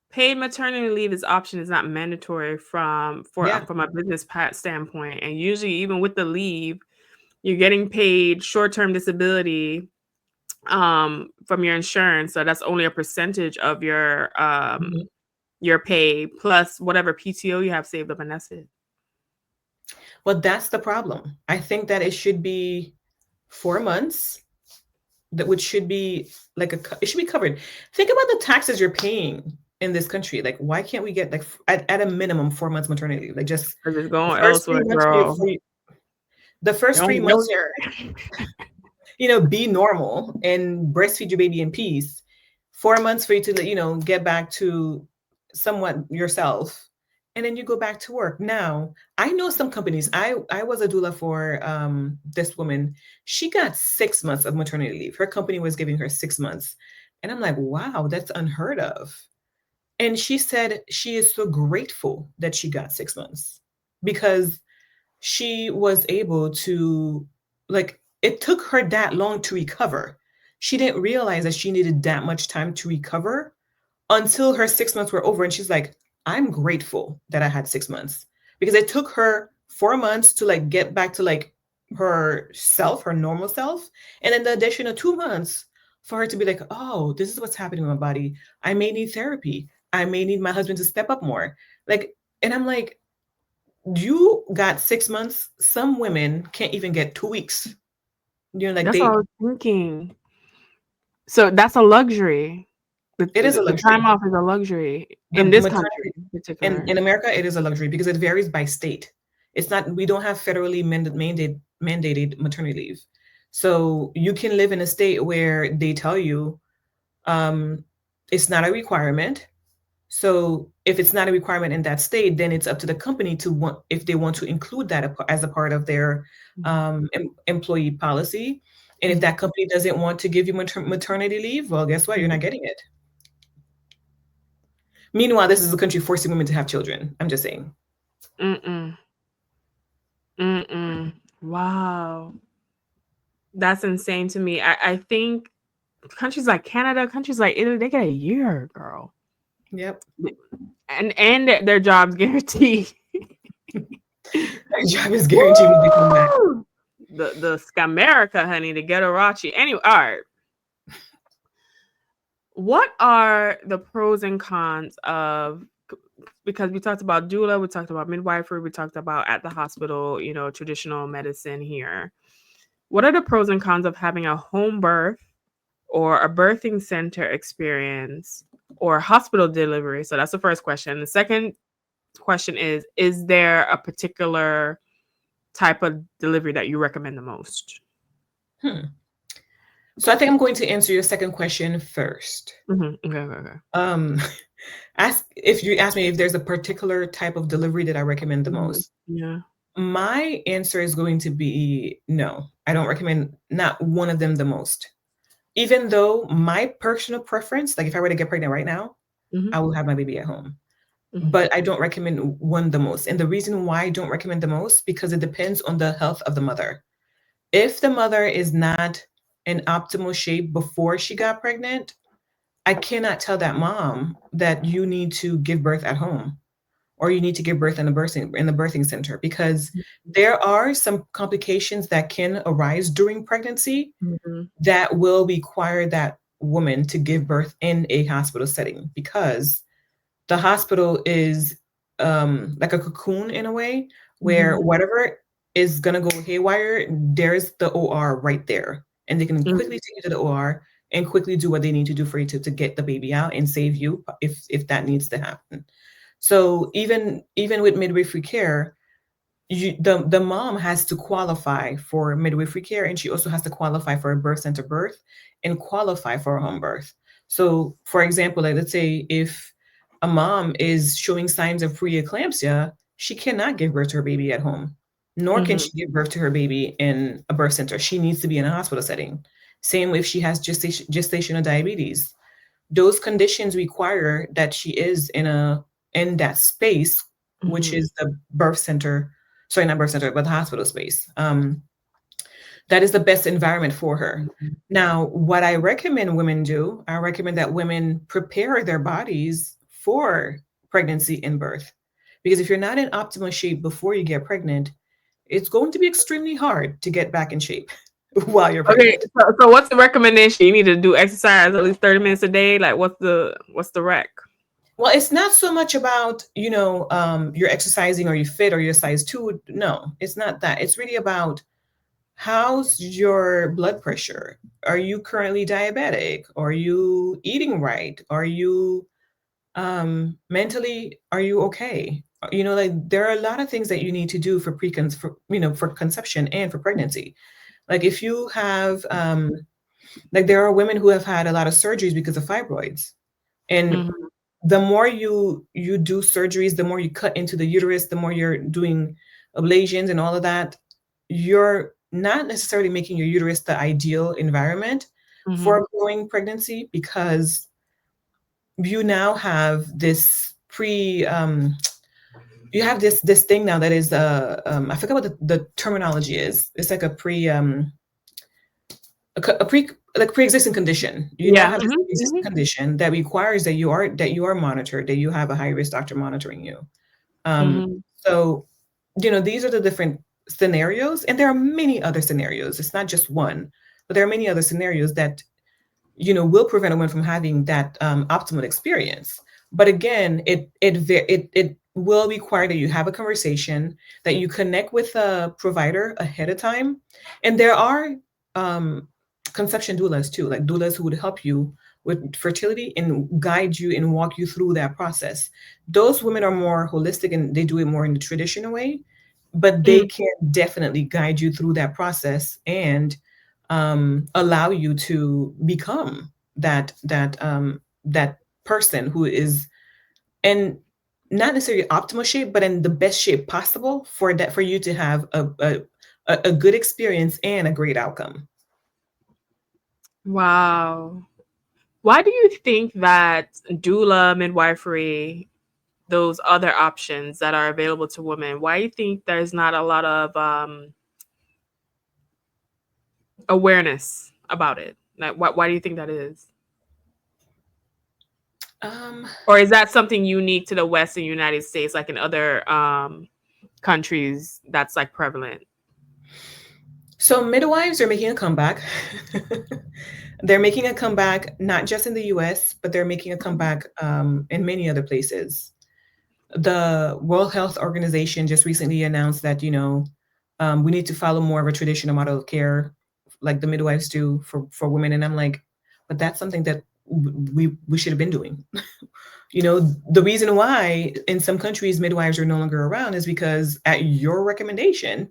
[SPEAKER 1] paid maternity leave is option, is not mandatory
[SPEAKER 2] yeah,
[SPEAKER 1] from a business standpoint. And usually, even with the leave, you're getting paid short-term disability from your insurance. So that's only a percentage of
[SPEAKER 2] mhm.
[SPEAKER 1] your pay plus whatever PTO you have saved up, and that's it.
[SPEAKER 2] Well, that's the problem. I think that it should be 4 months, that which should be like it should be covered. Think about the taxes you're paying in this country. Like, why can't we get like at a minimum 4 months maternity leave? Like, just
[SPEAKER 1] Or just
[SPEAKER 2] the
[SPEAKER 1] going
[SPEAKER 2] first
[SPEAKER 1] elsewhere,
[SPEAKER 2] 3 months
[SPEAKER 1] girl.
[SPEAKER 2] the first three
[SPEAKER 1] Don't go
[SPEAKER 2] months,
[SPEAKER 1] there.
[SPEAKER 2] be normal and breastfeed your baby in peace. 4 months for you to, get back to somewhat yourself. And then you go back to work. Now, I know some companies. I was a doula for this woman. She got 6 months of maternity leave. Her company was giving her 6 months. And I'm like, wow, that's unheard of. And she said she is so grateful that she got 6 months because she was able to, like, it took her that long to recover. She didn't realize that she needed that much time to recover until her 6 months were over. And she's like, I'm grateful that I had 6 months because it took her 4 months to like get back to like her normal self. And then the additional 2 months for her to be like, oh, this is what's happening with my body. I may need therapy. I may need my husband to step up more. Like, and I'm like, you got 6 months. Some women can't even get 2 weeks. Like
[SPEAKER 1] That's what I was thinking. So that's a luxury.
[SPEAKER 2] it is a
[SPEAKER 1] The time
[SPEAKER 2] luxury.
[SPEAKER 1] off is a luxury
[SPEAKER 2] The
[SPEAKER 1] in this country
[SPEAKER 2] maternity
[SPEAKER 1] in particular.
[SPEAKER 2] in America, it is a luxury because it varies by state. It's not, we don't have federally mandated maternity leave. So you can live in a state where they tell you um, it's not a requirement. So if it's not a requirement in that state, then it's up to the company to want, if they want to include that as a part of their employee policy. And if that company doesn't want to give you maternity leave, well, guess what? You're not getting it. Meanwhile, this is a country forcing women to have children. I'm just saying.
[SPEAKER 1] Mm-mm. Mm-mm. Wow. That's insane to me. I think countries like Canada, countries like Italy, they get a year, girl.
[SPEAKER 2] Yep.
[SPEAKER 1] And their job's guaranteed.
[SPEAKER 2] Their job is guaranteed when they come back.
[SPEAKER 1] The Scamerica, honey, the Ghettorachi. Anyway, all right. What are the pros and cons of, because we talked about doula, we talked about midwifery, we talked about at the hospital, traditional medicine here. What are the pros and cons of having a home birth or a birthing center experience or hospital delivery? So that's the first question. The second question is there a particular type of delivery that you recommend the most?
[SPEAKER 2] So I think I'm going to answer your second question first.
[SPEAKER 1] Okay.
[SPEAKER 2] If you ask me if there's a particular type of delivery that I recommend the most, my answer is going to be no. I don't recommend not one of them the most. Even though my personal preference, like if I were to get pregnant right now, I will have my baby at home. But I don't recommend one the most. And the reason why I don't recommend the most, because it depends on the health of the mother. If the mother is not in optimal shape before she got pregnant, I cannot tell that mom that you need to give birth at home or you need to give birth in the birthing center, because there are some complications that can arise during pregnancy that will require that woman to give birth in a hospital setting, because the hospital is like a cocoon in a way where whatever is going to go haywire, there's the OR right there. And they can quickly take you to the OR and quickly do what they need to do for you to get the baby out and save you if that needs to happen. So even with midwifery care, the mom has to qualify for midwifery care, and she also has to qualify for a birth center birth and qualify for a home birth. So for example, like let's say if a mom is showing signs of preeclampsia, she cannot give birth to her baby at home, nor can she give birth to her baby in a birth center. She needs to be in a hospital setting. Same if she has gestational diabetes. Those conditions require that she is in that space, which is the birth center. Sorry, not birth center, but the hospital space. That is the best environment for her. Now, what I recommend women do, I recommend that women prepare their bodies for pregnancy and birth. Because if you're not in optimal shape before you get pregnant, it's going to be extremely hard to get back in shape while you're pregnant.
[SPEAKER 1] Okay, so what's the recommendation? You need to do exercise at least 30 minutes a day. Like, what's the rec?
[SPEAKER 2] Well, it's not so much about, you're exercising or you fit or you're size two. No, it's not that. It's really about how's your blood pressure? Are you currently diabetic? Are you eating right? Are you mentally, are you okay? Like there are a lot of things that you need to do for conception and for pregnancy. Like if you have like there are women who have had a lot of surgeries because of fibroids. And
[SPEAKER 1] Mhm.
[SPEAKER 2] the more you do surgeries, the more you cut into the uterus, the more you're doing ablations and all of that, you're not necessarily making your uterus the ideal environment for
[SPEAKER 1] Mhm.
[SPEAKER 2] a growing pregnancy, because you now have this you have this thing now that is I forget what the terminology is. It's like a pre like pre-existing condition. You now
[SPEAKER 1] Yeah.
[SPEAKER 2] have this
[SPEAKER 1] Mhm.
[SPEAKER 2] pre-existing
[SPEAKER 1] Mhm.
[SPEAKER 2] condition that requires that you are monitored, that you have a high risk doctor monitoring you. So these are the different scenarios, and there are many other scenarios. It's not just one, but there are many other scenarios that will prevent a woman from having that optimal experience. But again, it will require that you have a conversation, that you connect with a provider ahead of time. And there are um, conception doulas too, like doulas who would help you with fertility and guide you and walk you through that process. Those women are more holistic and they do it more in the traditional way, but they
[SPEAKER 1] Mhm.
[SPEAKER 2] can definitely guide you through that process and allow you to become that person who is in not necessarily optimal shape, but in the best shape possible for you to have a good experience and a great outcome.
[SPEAKER 1] Wow. Why do you think that doula, midwifery, those other options that are available to women, why do you think there's not a lot of awareness about it? Like, why do you think that is?
[SPEAKER 2] Um,
[SPEAKER 1] Or is that something unique to the Western United States, like in other countries that's like prevalent?
[SPEAKER 2] so midwives are making a comeback. They're making a comeback not just in the U.S., but they're making a comeback in many other places. The World Health Organization just recently announced that we need to follow more of a traditional model of care, like the midwives do for women. And I'm like, but that's something that we should have been doing. The reason why in some countries midwives are no longer around is because at your recommendation,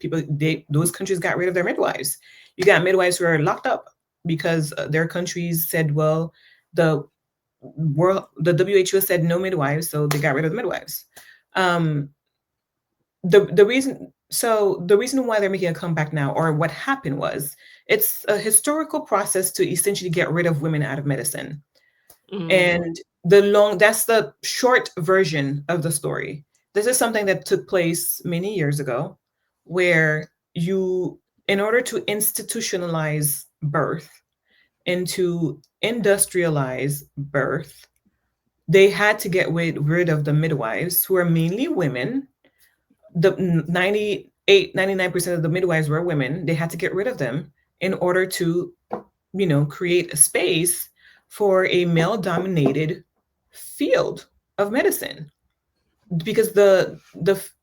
[SPEAKER 2] those countries got rid of their midwives. You got midwives who are locked up because their countries said, well, the the WHO said no midwives, so they got rid of the midwives. Um, the reason why they're making a comeback now, or what happened was, it's a historical process to essentially get rid of women out of medicine.
[SPEAKER 1] Mm.
[SPEAKER 2] And that's the short version of the story. This is something that took place many years ago, where in order to institutionalize birth and to industrialize birth, they had to get rid of the midwives, who are mainly women. The 99% of the midwives were women. They had to get rid of them in order to create a space for a male dominated field of medicine, because the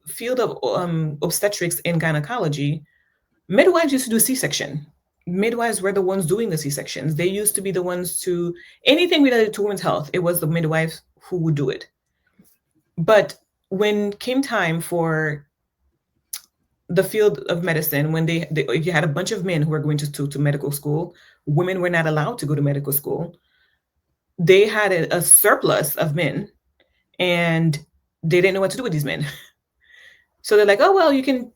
[SPEAKER 2] field of obstetrics and gynecology, midwives used to do C-section. Midwives were the ones doing the C-sections. They used to be the ones to anything related to women's health. It was the midwives who would do it. But when came time for the field of medicine, when you had a bunch of men who were going to medical school, women were not allowed to go to medical school. They had a surplus of men, and they didn't know what to do with these men. So they're like, oh well, you can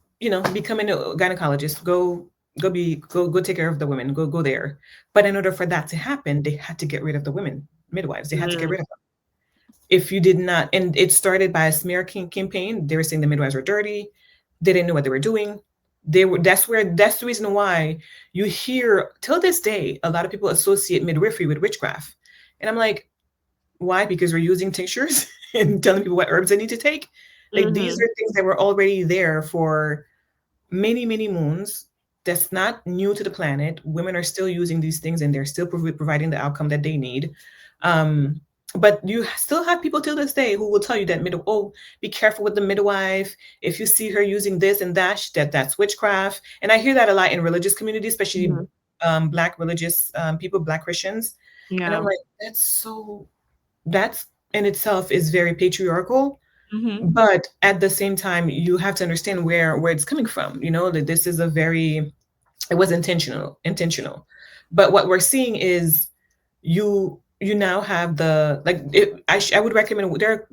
[SPEAKER 2] become a gynecologist, go take care of the women, go there. But in order for that to happen, they had to get rid of the women midwives. They had to get
[SPEAKER 1] Mm.
[SPEAKER 2] rid of them. If you did not, and it started by a smear campaign. They were saying the midwives were dirty. They didn't know what they were doing. That's the reason why you hear till this day a lot of people associate midwifery with witchcraft. And I'm like, why? Because we're using tinctures and telling people what herbs they need to take. Like these
[SPEAKER 1] Mhm.
[SPEAKER 2] are things that were already there for many, many moons. That's not new to the planet. Women are still using these things, and they're still providing the outcome that they need. Um, But you still have people till this day who will tell you that oh, be careful with the midwife. If you see her using this and that, that's witchcraft. And I hear that a lot in religious communities, especially
[SPEAKER 1] Mhm.
[SPEAKER 2] Black religious people, Black Christians. And I'm
[SPEAKER 1] Yeah.
[SPEAKER 2] like, that's in itself is very patriarchal.
[SPEAKER 1] Mhm.
[SPEAKER 2] But at the same time, you have to understand where it's coming from. You know that this is a very it was intentional. But what we're seeing is you now have the like I would recommend there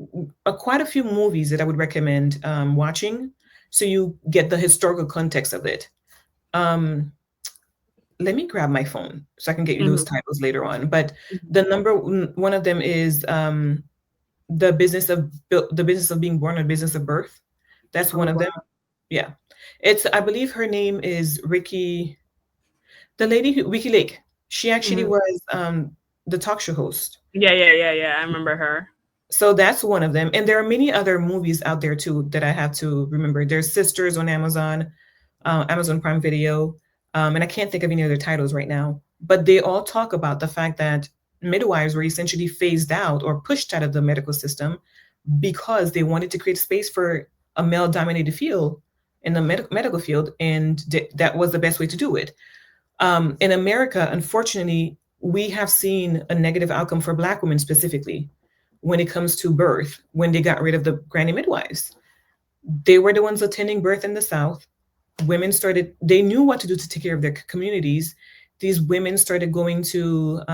[SPEAKER 2] are quite a few movies that I would recommend watching so you get the historical context of it. Um, let me grab my phone so I can get you those
[SPEAKER 1] Mhm.
[SPEAKER 2] titles later on. But
[SPEAKER 1] Mhm.
[SPEAKER 2] one of them is the business of being born or business of birth. That's
[SPEAKER 1] Oh
[SPEAKER 2] one of them.
[SPEAKER 1] wow.
[SPEAKER 2] Yeah, it's I believe her name is Ricky, the lady who Ricky Lake. She actually
[SPEAKER 1] Mhm.
[SPEAKER 2] was the talk show host.
[SPEAKER 1] Yeah, yeah, yeah, yeah. I remember her.
[SPEAKER 2] So that's one of them. And there are many other movies out there too that I have to remember. There's Sisters on Amazon, Amazon Prime Video, and I can't think of any other titles right now. But they all talk about the fact that midwives were essentially phased out or pushed out of the medical system because they wanted to create space for a male-dominated field in the medical field, and that was the best way to do it. In America, unfortunately, we have seen a negative outcome for Black women specifically when it comes to birth, when they got rid of the granny midwives. They were the ones attending birth in the South. Women started, they knew what to do to take care of their communities. These women started going to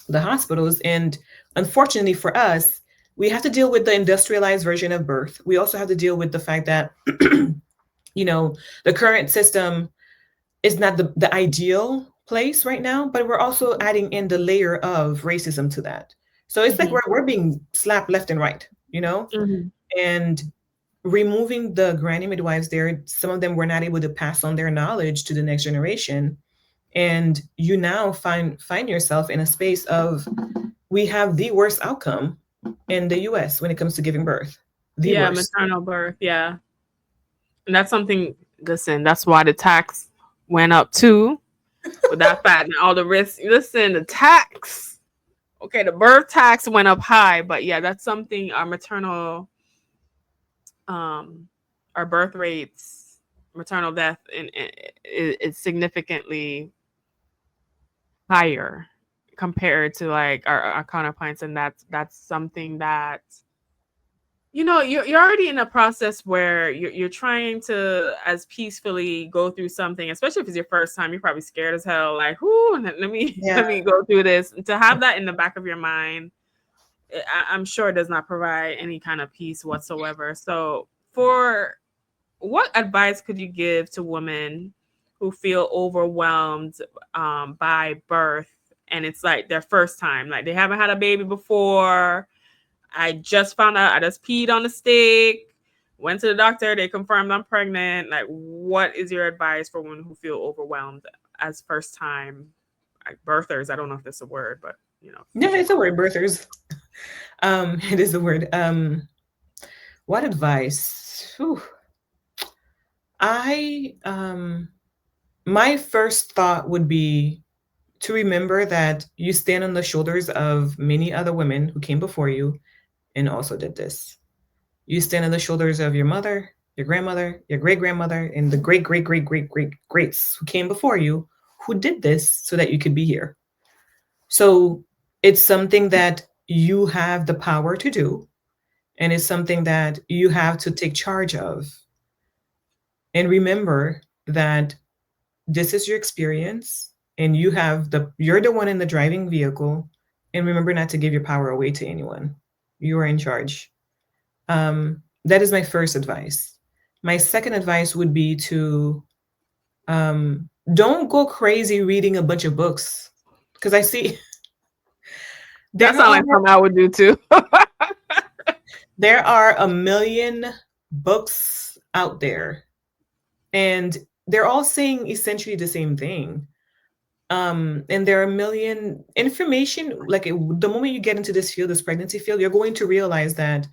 [SPEAKER 2] the hospitals. And unfortunately for us, we have to deal with the industrialized version of birth. We also have to deal with the fact that, you know, the current system is not the ideal place right now, but we're also adding in the layer of racism to that. So it's like
[SPEAKER 1] Mhm.
[SPEAKER 2] we're being slapped left and right,
[SPEAKER 1] Mhm.
[SPEAKER 2] and removing the granny midwives there, some of them were not able to pass on their knowledge to the next generation. And you now find yourself in a space of we have the worst outcome in the US when it comes to giving birth. The
[SPEAKER 1] Yeah,
[SPEAKER 2] worst.
[SPEAKER 1] maternal birth. Yeah. And that's something, listen, that's why the tax went up too. With that fact and all the risks. Listen, the tax. Okay, the birth tax went up high, but yeah, that's something our maternal um our birth rates, maternal death is significantly higher compared to like our counterparts, and that's something that you're already in a process where you're trying to as peacefully go through something, especially if it's your first time. You're probably scared as hell, like, whoo, let me
[SPEAKER 2] Yeah.
[SPEAKER 1] let me go through this. To have that in the back of your mind, I'm sure it does not provide any kind of peace whatsoever. So for what advice could you give to women who feel overwhelmed by birth, and it's like their first time, like they haven't had a baby before? I just found out I just peed on a stick. Went to the doctor. They confirmed I'm pregnant. Like, what is your advice for women who feel overwhelmed as first time like, birthers? I don't know if that's a word, but
[SPEAKER 2] Yeah,
[SPEAKER 1] future
[SPEAKER 2] it's a
[SPEAKER 1] mom.
[SPEAKER 2] word, birthers. It is a word. What advice? Whew. I My first thought would be to remember that you stand on the shoulders of many other women who came before you and also did this. You stand on the shoulders of your mother, your grandmother, your great grandmother, and the great great great great great greats who came before you who did this so that you could be here. So it's something that you have the power to do, and it's something that you have to take charge of. And remember that this is your experience and you're the one in the driving vehicle, and remember not to give your power away to anyone. You are in charge. That is my first advice. My second advice would be to don't go crazy reading a bunch of books, because I see
[SPEAKER 1] That
[SPEAKER 2] there
[SPEAKER 1] sounds
[SPEAKER 2] are
[SPEAKER 1] like something I would do too.
[SPEAKER 2] there are a million books out there, and they're all saying essentially the same thing. And there are a million information, like the moment you get into this field, this pregnancy field, you're going to realize that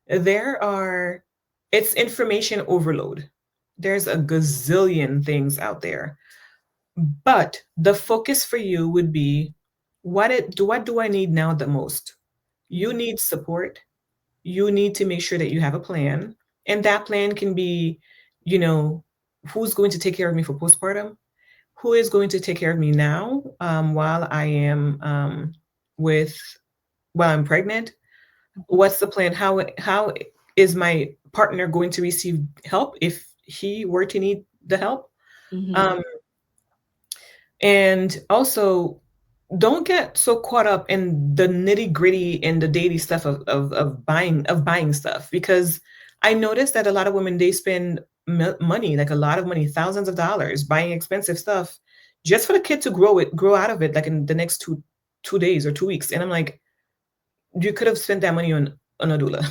[SPEAKER 2] there are it's information overload. There's a gazillion things out there, but the focus for you would be what do I need now the most? You need support. You need to make sure that you have a plan. And that plan can be, you know, who's going to take care of me for postpartum? Who is going to take care of me now, while I am, with while I'm pregnant? What's the plan? How is my partner going to receive help if he were to need the help?
[SPEAKER 1] Mm-hmm.
[SPEAKER 2] Um, and also, don't get so caught up in the nitty gritty and the daily stuff of buying stuff, because I noticed that a lot of women, they spend money, like a lot of money, thousands of dollars buying expensive stuff just for the kid to grow out of it, like in the next two days or 2 weeks. And I'm like, you could have spent that money on a doula.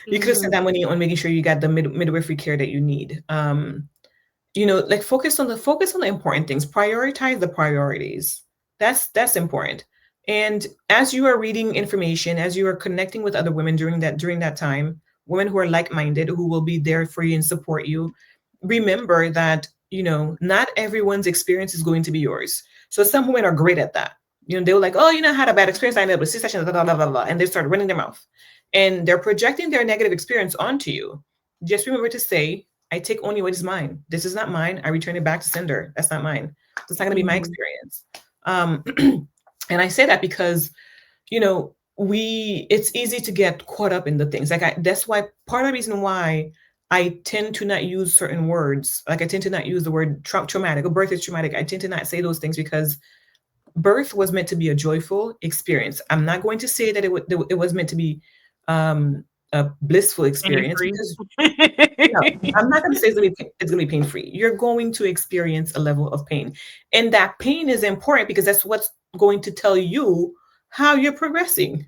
[SPEAKER 2] You could have spent
[SPEAKER 1] Mm-hmm.
[SPEAKER 2] that money on making sure you got the midwifery care that you need. Like focus on the important things, prioritize the priorities. That's important. And as you are reading information, as you are connecting with other women during that time, women who are like-minded, who will be there for you and support you, remember that, not everyone's experience is going to be yours. So some women are great at that. They were like, oh, I had a bad experience, I ended up with C-section, blah, blah, blah, blah, blah, and they start running their mouth, and they're projecting their negative experience onto you. Just remember to say, I take only what is mine. This is not mine. I return it back to sender. That's not mine. That's not going to be my
[SPEAKER 1] Mm-hmm.
[SPEAKER 2] experience. Um, and I say that because, it's easy to get caught up in the things. That's why part of the reason why I tend to not use certain words. Like I tend to not use the word traumatic or birth is traumatic. I tend to not say those things because birth was meant to be a joyful experience. I'm not going to say that it was meant to be, um, a blissful
[SPEAKER 1] Pain
[SPEAKER 2] experience,
[SPEAKER 1] free.
[SPEAKER 2] because no, I'm not going to say it's going to be pain free. You're going to experience a level of pain. And that pain is important because that's what's going to tell you how you're progressing.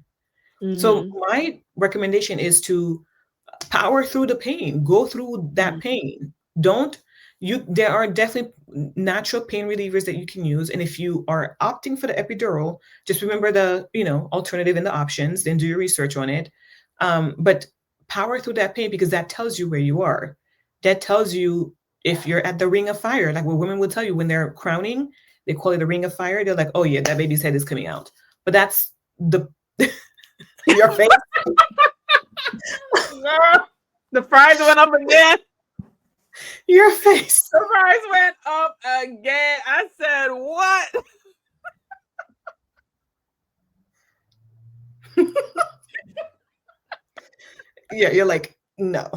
[SPEAKER 2] So
[SPEAKER 1] Mm-hmm.
[SPEAKER 2] my recommendation is to power through the pain, go through that pain. Don't There are definitely natural pain relievers that you can use. And if you are opting for the epidural, just remember the, alternative and the options, then do your research on it. But power through that pain, because that tells you where you are. That tells you if you're at the ring of fire, like what women will tell you when they're crowning, they call it a ring of fire. They're like, oh yeah, that baby's head is coming out. But that's the your face.
[SPEAKER 1] Girl, the fries went up again.
[SPEAKER 2] Your face.
[SPEAKER 1] The fries went up again. I said, what?
[SPEAKER 2] Yeah, you're like, no.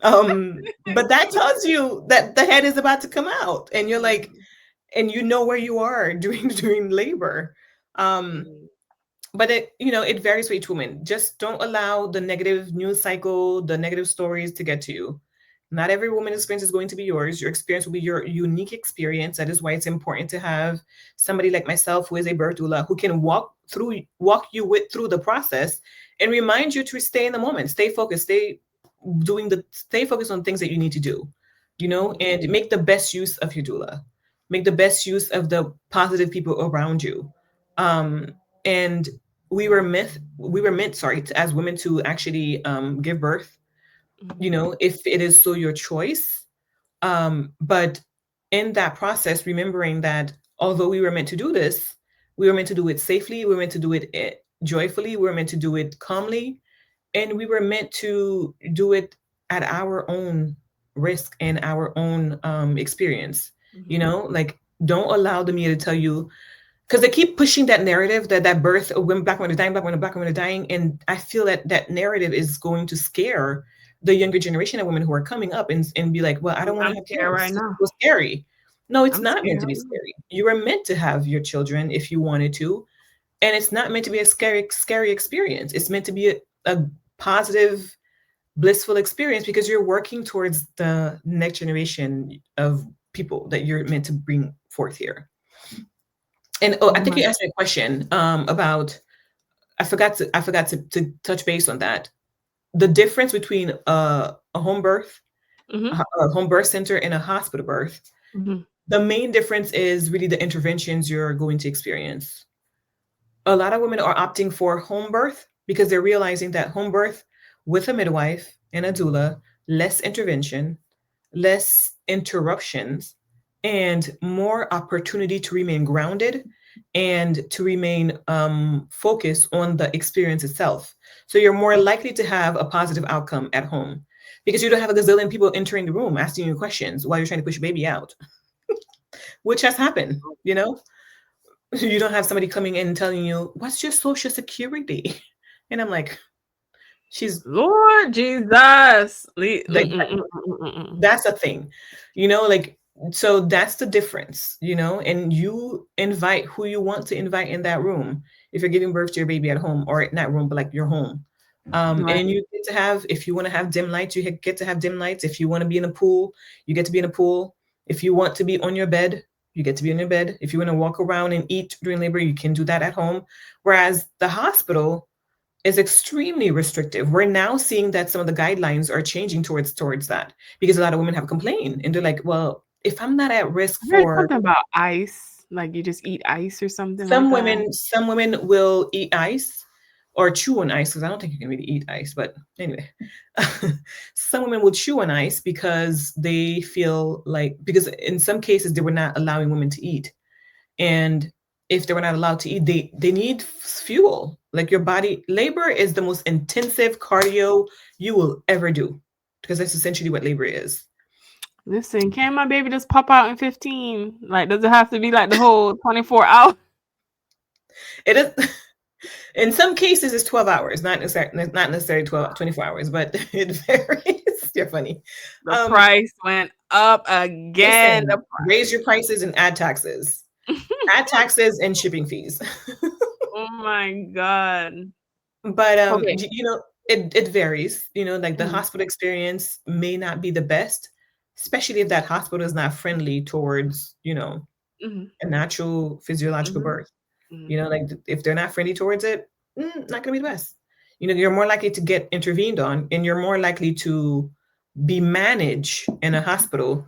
[SPEAKER 2] But that tells you that the head is about to come out, and you're like, and you know where you are during labor. Um,
[SPEAKER 1] Mhm.
[SPEAKER 2] but it varies for each woman. Just don't allow the negative news cycle, the negative stories to get to you. Not every woman's experience is going to be yours. Your experience will be your unique experience. That is why it's important to have somebody like myself, who is a birth doula, who can walk you through the process and remind you to stay in the moment, stay focused, stay focused on things that you need to do, and make the best use of your doula. Make the best use of the positive people around you. Um, and we were meant, sorry, as women, to actually, give birth,
[SPEAKER 1] Mhm.
[SPEAKER 2] if it is so your choice. But in that process, remembering that although we were meant to do this, we were meant to do it safely, we were meant to do it, joyfully, we were meant to do it calmly, and we were meant to do it at our own risk and our own, experience.
[SPEAKER 1] Mhm.
[SPEAKER 2] Like, don't allow the media to tell you, because they keep pushing that narrative that birth, when black women are dying, black women are dying, and I feel that that narrative is going to scare the younger generation of women who are coming up, and be like, well, I don't want to
[SPEAKER 1] I'm
[SPEAKER 2] have
[SPEAKER 1] scared
[SPEAKER 2] kids.
[SPEAKER 1] right
[SPEAKER 2] It's
[SPEAKER 1] now.
[SPEAKER 2] so scary. No, it's
[SPEAKER 1] I'm
[SPEAKER 2] not
[SPEAKER 1] scared
[SPEAKER 2] meant to
[SPEAKER 1] right
[SPEAKER 2] be
[SPEAKER 1] now.
[SPEAKER 2] scary. You were meant to have your children if you wanted to, and it's not meant to be a scary experience. It's meant to be a positive, blissful experience, because you're working towards the next generation of people that you're meant to bring forth here. And oh,
[SPEAKER 1] Oh
[SPEAKER 2] I think
[SPEAKER 1] my.
[SPEAKER 2] you asked me a question, about, I forgot to touch base on that. The difference between a home birth,
[SPEAKER 1] Mhm.
[SPEAKER 2] a home birth center, and a hospital birth.
[SPEAKER 1] Mhm.
[SPEAKER 2] The main difference is really the interventions you're going to experience. A lot of women are opting for home birth because they're realizing that home birth with a midwife and a doula, less intervention, less interruptions, and more opportunity to remain grounded. and to remain focused on the experience itself. So you're more likely to have a positive outcome at home because you don't have a gazillion people entering the room asking you questions while you're trying to push your baby out, which has happened, you know? You don't have somebody coming in and telling you, what's your social security? And I'm like, she's
[SPEAKER 1] Lord Jesus.
[SPEAKER 2] like, that's a thing, like, so that's the difference, and you invite who you want to invite in that room if you're giving birth to your baby at home, or not room, but like your home. And
[SPEAKER 1] Right.
[SPEAKER 2] then you get to have, if you want to have dim lights, you get to have dim lights. If you want to be in a pool, you get to be in a pool. If you want to be on your bed, you get to be on your bed. If you want to walk around and eat during labor, you can do that at home. Whereas the hospital is extremely restrictive. We're now seeing that some of the guidelines are changing towards that because a lot of women have complained and they're like, well, if I'm not at risk
[SPEAKER 1] I heard
[SPEAKER 2] for
[SPEAKER 1] something about ice, like you just eat ice or something like
[SPEAKER 2] some
[SPEAKER 1] that.
[SPEAKER 2] women, some women will eat ice or chew on ice because I don't think you can really eat ice, but anyway, some women will chew on ice because they feel like, because in some cases they were not allowing women to eat, and if they were not allowed to eat, they need fuel. Like your body, labor is the most intensive cardio you will ever do because that's essentially what labor is.
[SPEAKER 1] Listen, can my baby just pop out in 15? Like, does it have to be like the whole 24 hours?
[SPEAKER 2] It is. In some cases, it's 12 hours, not necessarily 24 hours, but it varies. You're funny.
[SPEAKER 1] The
[SPEAKER 2] Um,
[SPEAKER 1] price went up again.
[SPEAKER 2] Listen, raise your prices and add taxes. Add taxes and shipping fees.
[SPEAKER 1] Oh my God.
[SPEAKER 2] But
[SPEAKER 1] Okay.
[SPEAKER 2] it varies. Like the
[SPEAKER 1] Mhm,
[SPEAKER 2] hospital experience may not be the best, especially if that hospital is not friendly towards,
[SPEAKER 1] mhm,
[SPEAKER 2] a natural physiological
[SPEAKER 1] mhm,
[SPEAKER 2] birth.
[SPEAKER 1] mhm,
[SPEAKER 2] Like if they're not friendly towards it, not gonna be the best. You're more likely to get intervened on, and you're more likely to be managed in a hospital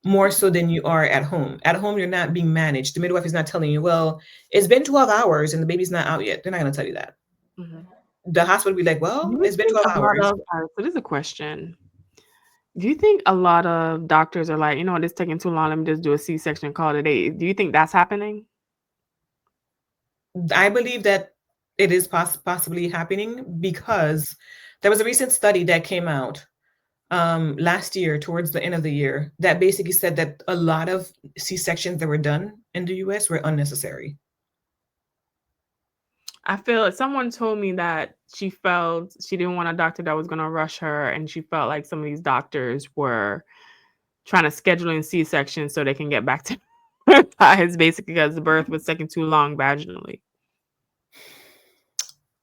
[SPEAKER 2] more so than you are at home. At home, you're not being managed. The midwife is not telling you, well, it's been 12 hours and the baby's not out yet. They're not gonna tell you that.
[SPEAKER 1] mhm.
[SPEAKER 2] The hospital will be like,
[SPEAKER 1] Do
[SPEAKER 2] well,
[SPEAKER 1] you
[SPEAKER 2] it's been
[SPEAKER 1] think
[SPEAKER 2] 12
[SPEAKER 1] a lot
[SPEAKER 2] hours.
[SPEAKER 1] of so this is a question. Do you think a lot of doctors are like, you know what, it's taking too long, let me just do a C-section, call it a day? Do you think that's happening?
[SPEAKER 2] I believe that it is possibly happening because there was a recent study that came out last year, towards the end of the year, that basically said that a lot of C-sections that were done in the US were unnecessary.
[SPEAKER 1] I feel like someone told me that she felt she didn't want a doctor that was gonna rush her, and she felt like some of these doctors were trying to schedule in C-section so they can get back to their lives, basically because the birth was taking too long vaginally.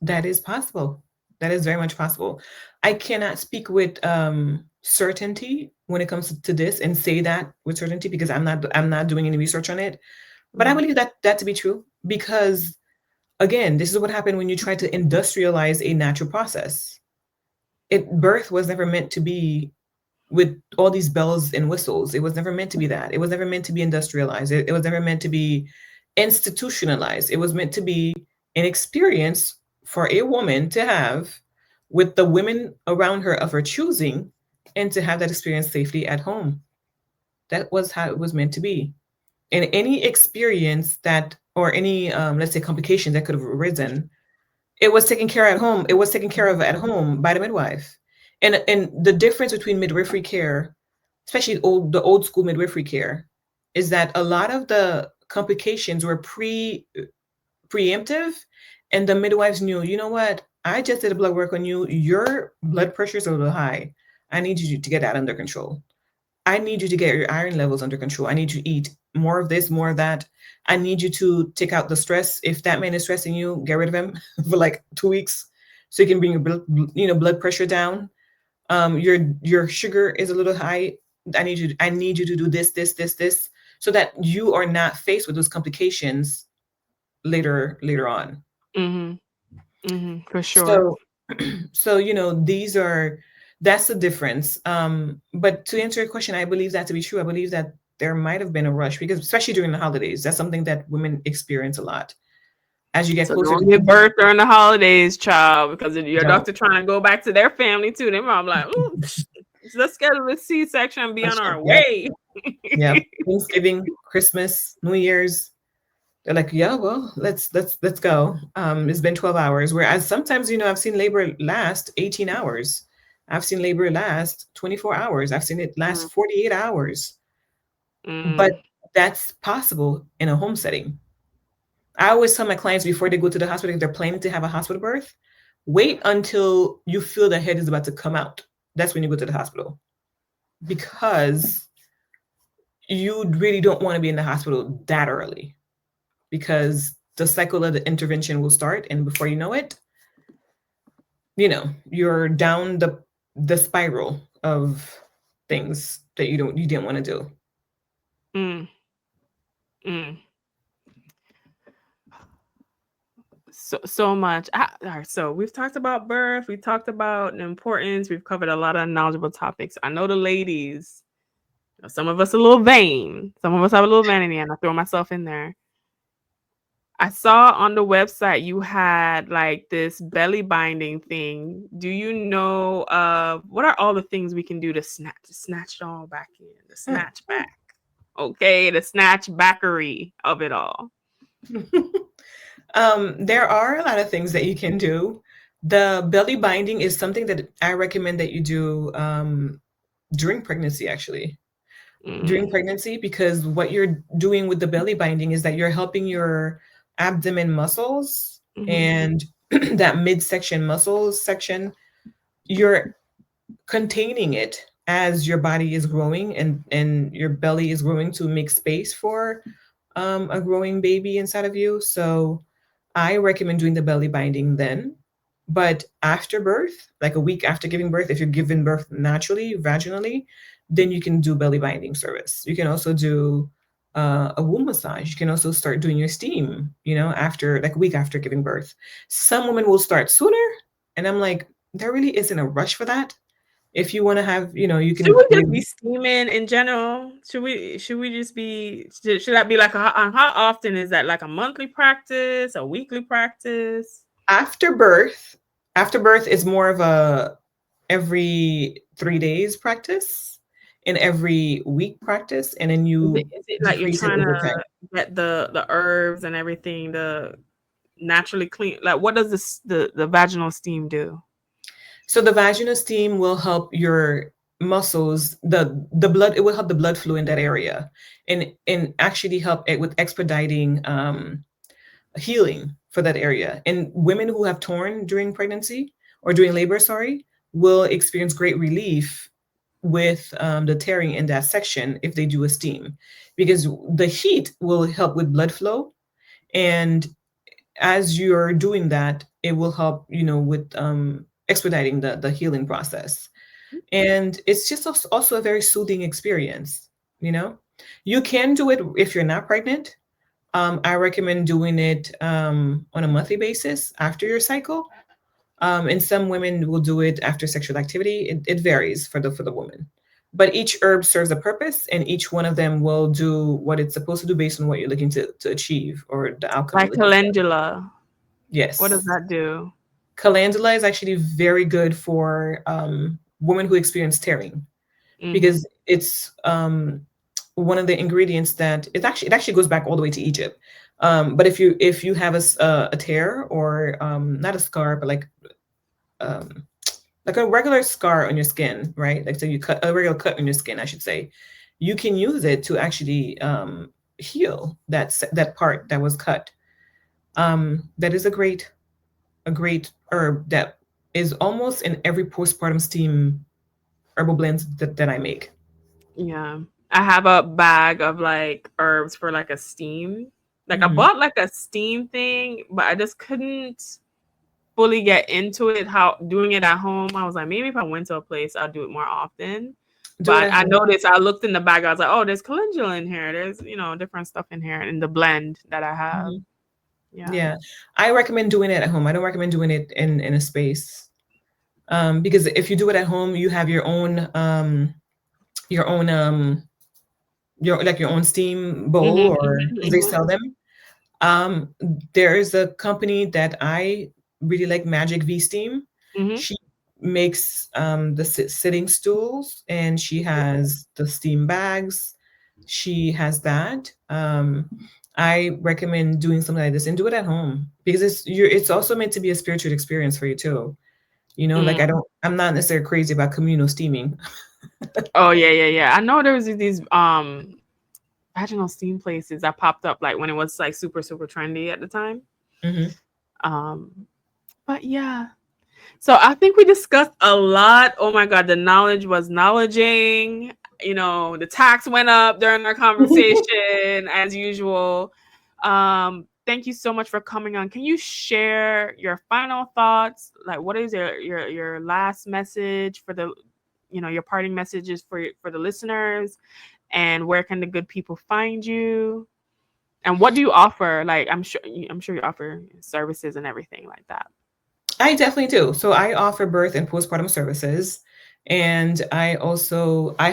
[SPEAKER 2] That is possible. That is very much possible. I cannot speak with certainty when it comes to this and say that with certainty because I'm not doing any research on it. But I
[SPEAKER 1] Mhm,
[SPEAKER 2] believe that to be true because again, this is what happened when you try to industrialize a natural process. Birth was never meant to be with all these bells and whistles. It was never meant to be that. It was never meant to be industrialized. It was never meant to be institutionalized. It was meant to be an experience for a woman to have with the women around her of her choosing and to have that experience safely at home. That was how it was meant to be. And any experience that, or any, let's say, complications that could have arisen, it was taken care at home. It was taken care of at home by the midwife. And the difference between midwifery care, especially the old school midwifery care, is that a lot of the complications were preemptive, and the midwives knew, you know what, I just did a blood work on you. Your blood pressure is a little high. I need you to get that under control. I need you to get your iron levels under control. I need you to eat more of this, more of that. I need you to take out the stress. If that man is stressing you, get rid of him for like 2 weeks, so you can bring your blood pressure down. Your sugar is a little high. I need you to do this, so that you are not faced with those complications later on.
[SPEAKER 1] mhm, mhm, for sure.
[SPEAKER 2] So that's the difference. But to answer your question, I believe that to be true. I believe that there might have been a rush because especially during the holidays, that's something that women experience a lot. As you get
[SPEAKER 1] So
[SPEAKER 2] closer to
[SPEAKER 1] don't give
[SPEAKER 2] Christmas,
[SPEAKER 1] birth during the holidays, child, because if your
[SPEAKER 2] don't
[SPEAKER 1] doctor trying to go back to their family too. Their mom like, "Ooh, let's schedule a C-section and be on
[SPEAKER 2] question.
[SPEAKER 1] our
[SPEAKER 2] Yep,
[SPEAKER 1] way."
[SPEAKER 2] yep. Thanksgiving, Christmas, New Year's. They're like, yeah, well, let's go. It's been 12 hours. Whereas sometimes, I've seen labor last 18 hours. I've seen labor last 24 hours. I've seen it last
[SPEAKER 1] Mm,
[SPEAKER 2] 48 hours. But
[SPEAKER 1] mm,
[SPEAKER 2] that's possible in a home setting. I always tell my clients before they go to the hospital, if they're planning to have a hospital birth, wait until you feel the head is about to come out. That's when you go to the hospital, because you really don't want to be in the hospital that early, because the cycle of the intervention will start, and before you know it, you're down the spiral of things that you didn't want to do.
[SPEAKER 1] mm, mm. So much. All right, so we've talked about birth. We talked about the importance. We've covered a lot of knowledgeable topics. I know the ladies. Some of us a little vain. Some of us have a little vanity, and I throw myself in there. I saw on the website you had like this belly binding thing. Do you know what are all the things we can do to snatch it all back in, the
[SPEAKER 2] Mm.
[SPEAKER 1] snatch back? Okay, the snatch backery of it all.
[SPEAKER 2] There are a lot of things that you can do. The belly binding is something that I recommend that you do during pregnancy, actually. During
[SPEAKER 1] Mm,
[SPEAKER 2] pregnancy, because what you're doing with the belly binding is that you're helping your abdomen muscles
[SPEAKER 1] mhm.
[SPEAKER 2] and that midsection muscles section, you're containing it as your body is growing, and your belly is growing to make space for a growing baby inside of you. So I recommend doing the belly binding then. But after birth, like a week after giving birth, if you're giving birth naturally, vaginally, then you can do belly binding service. You can also do a womb massage. You can also start doing your steam, after like a week after giving birth. Some women will start sooner. And I'm like, there really isn't a rush for that. If you want to have, you
[SPEAKER 1] Should
[SPEAKER 2] can
[SPEAKER 1] we just
[SPEAKER 2] live.
[SPEAKER 1] be steaming in general? Should we just be should that be like how often is that, like a monthly practice, a weekly practice?
[SPEAKER 2] After birth, after birth is more of a every 3 days practice and every week practice, and then you
[SPEAKER 1] Is it like you're
[SPEAKER 2] decrease it
[SPEAKER 1] trying
[SPEAKER 2] over
[SPEAKER 1] to
[SPEAKER 2] time.
[SPEAKER 1] get the herbs and everything to naturally clean, like what does the vaginal steam do?
[SPEAKER 2] So the vaginal steam will help your muscles, the blood, it will help the blood flow in that area, and actually help it with expediting healing for that area. And women who have torn during pregnancy or during labor, sorry, will experience great relief with the tearing in that section if they do a steam, because the heat will help with blood flow. And as you're doing that, it will help, with expediting the healing process. And it's just also a very soothing experience, you know? You can do it if you're not pregnant. I recommend doing it on a monthly basis after your cycle. And some women will do it after sexual activity. It varies for the woman. But each herb serves a purpose, and each one of them will do what it's supposed to do based on what you're looking to achieve, or the outcome you're
[SPEAKER 1] Like
[SPEAKER 2] looking for.
[SPEAKER 1] calendula. What does
[SPEAKER 2] Yes.
[SPEAKER 1] that do?
[SPEAKER 2] Calendula is actually very good for women who experience tearing,
[SPEAKER 1] Mhm.
[SPEAKER 2] because it's one of the ingredients that it actually goes back all the way to Egypt. But if you have a tear, or not a scar, but um, like a regular scar on your skin, right? Like, so you cut a regular cut on your skin, I should say. You can use it to actually heal that part that was cut. That is a great herb that is almost in every postpartum steam herbal blends that I make.
[SPEAKER 1] Yeah. I have a bag of like herbs for like a steam. Like I
[SPEAKER 2] Hmm.
[SPEAKER 1] bought like a steam thing, but I just couldn't fully get into it. How doing it at home, I was like, maybe if I went to a place, I'll do it more often.
[SPEAKER 2] Do it
[SPEAKER 1] But
[SPEAKER 2] at
[SPEAKER 1] I
[SPEAKER 2] home.
[SPEAKER 1] noticed, I looked in the bag, I was like, oh, there's calendula in here. There's, different stuff in here in the blend that I have.
[SPEAKER 2] Mhm.
[SPEAKER 1] Yeah.
[SPEAKER 2] Yeah, I recommend doing it at home. I don't recommend doing it in a space, because if you do it at home, you have your own your own steam
[SPEAKER 1] Hmm.
[SPEAKER 2] bowl, or
[SPEAKER 1] Hmm.
[SPEAKER 2] because they
[SPEAKER 1] Hmm.
[SPEAKER 2] sell them. Um, there is a company that I really like, Magic V Steam.
[SPEAKER 1] Hmm.
[SPEAKER 2] She makes the sitting stools, and she has the steam bags. She has that. I recommend doing something like this and do it at home because it's also meant to be a spiritual experience for you too. Like
[SPEAKER 1] Mm.
[SPEAKER 2] I'm not necessarily crazy about communal steaming.
[SPEAKER 1] Oh yeah, yeah, yeah. I know there was these vaginal steam places that popped up like when it was like super super trendy at the time.
[SPEAKER 2] Hmm.
[SPEAKER 1] Um, but yeah. So I think we discussed a lot. Oh my god, the knowledge was knowledging. The tax went up during our conversation as usual. Thank you so much for coming on. Can you share your final thoughts? Like, what is your last message for your parting messages for the listeners, and where can the good people find you? And what do you offer? Like, I'm sure you offer services and everything like that.
[SPEAKER 2] I definitely do. So I offer birth and postpartum services. And I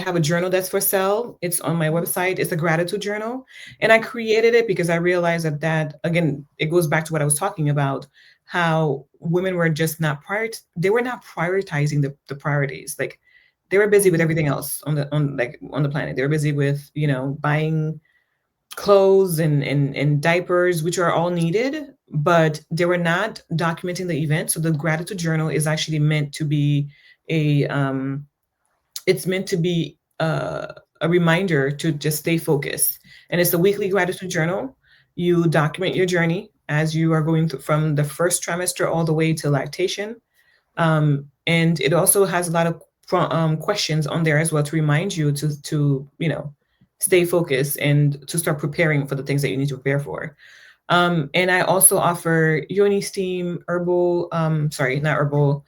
[SPEAKER 2] have a journal that's for sale. It's on my website. It's a gratitude journal. And I created it because I realized that again, it goes back to what I was talking about, how women were just not they were not prioritizing the priorities. Like they were busy with
[SPEAKER 1] Mhm.
[SPEAKER 2] everything else on the planet. They were busy with, buying clothes and diapers, which are all needed, but they were not documenting the event. So the gratitude journal is actually meant to be a it's meant to be a reminder to just stay focused. And it's a weekly gratitude journal. You document your journey as you are going through from the first trimester all the way to lactation. And it also has a lot of questions on there as well to remind you to stay focused and to start preparing for the things that you need to prepare for. And I also offer yoni steam, herbal, sorry, not herbal.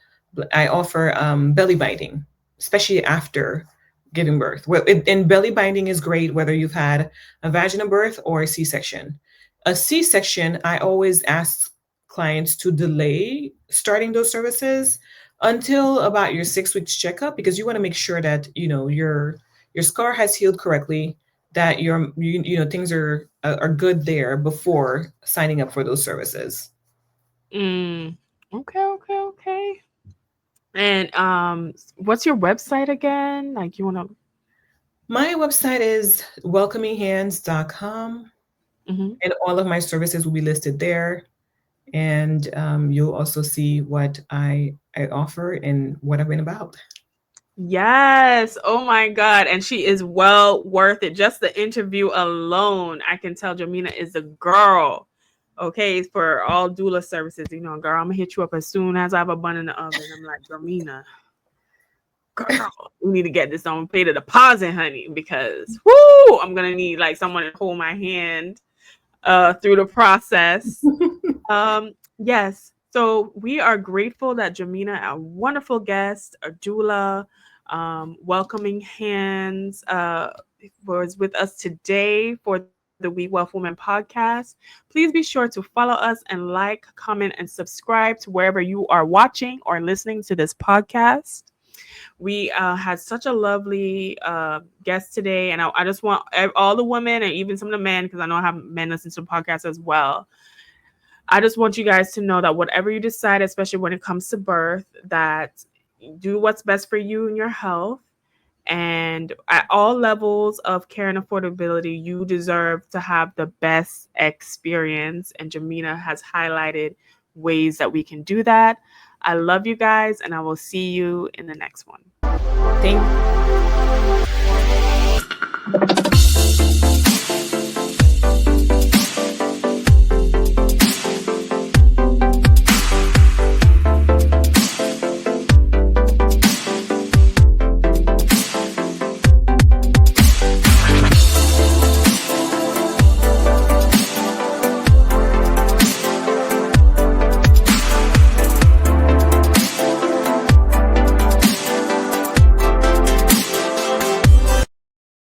[SPEAKER 2] I offer belly binding, especially after giving birth. And belly binding is great whether you've had a vaginal birth or a C-section. A C-section, I always ask clients to delay starting those services until about your 6 weeks checkup because you want to make sure that your scar has healed correctly, that things are good there before signing up for those services.
[SPEAKER 1] Mm. Okay, okay, okay. And what's your website again? Like you wanna
[SPEAKER 2] My website is welcominghands.com,
[SPEAKER 1] Mhm.
[SPEAKER 2] and all of my services will be listed there. And you'll also see what I offer and what I've been about.
[SPEAKER 1] Yes. Oh my God. And she is well worth it. Just the interview alone, I can tell Jomina is a girl. Okay, for all doula services, girl, I'm gonna hit you up as soon as I have a bun in the oven. I'm like, Jomina, girl, we need to get this on, pay the deposit, honey, because whoo, I'm gonna need like someone to hold my hand through the process. Yes. So we are grateful that Jomina, a wonderful guest, a doula, welcoming hands, was with us today for the We Wealth Women podcast. Please be sure to follow us and like, comment, and subscribe to wherever you are watching or listening to this podcast. We had such a lovely guest today, and I just want all the women and even some of the men, because I know I have men listen to the podcast as well. I just want you guys to know that whatever you decide, especially when it comes to birth, that do what's best for you and your health. And at all levels of care and affordability, you deserve to have the best experience. And Jomina has highlighted ways that we can do that. I love you guys, and I will see you in the next one.
[SPEAKER 2] Thank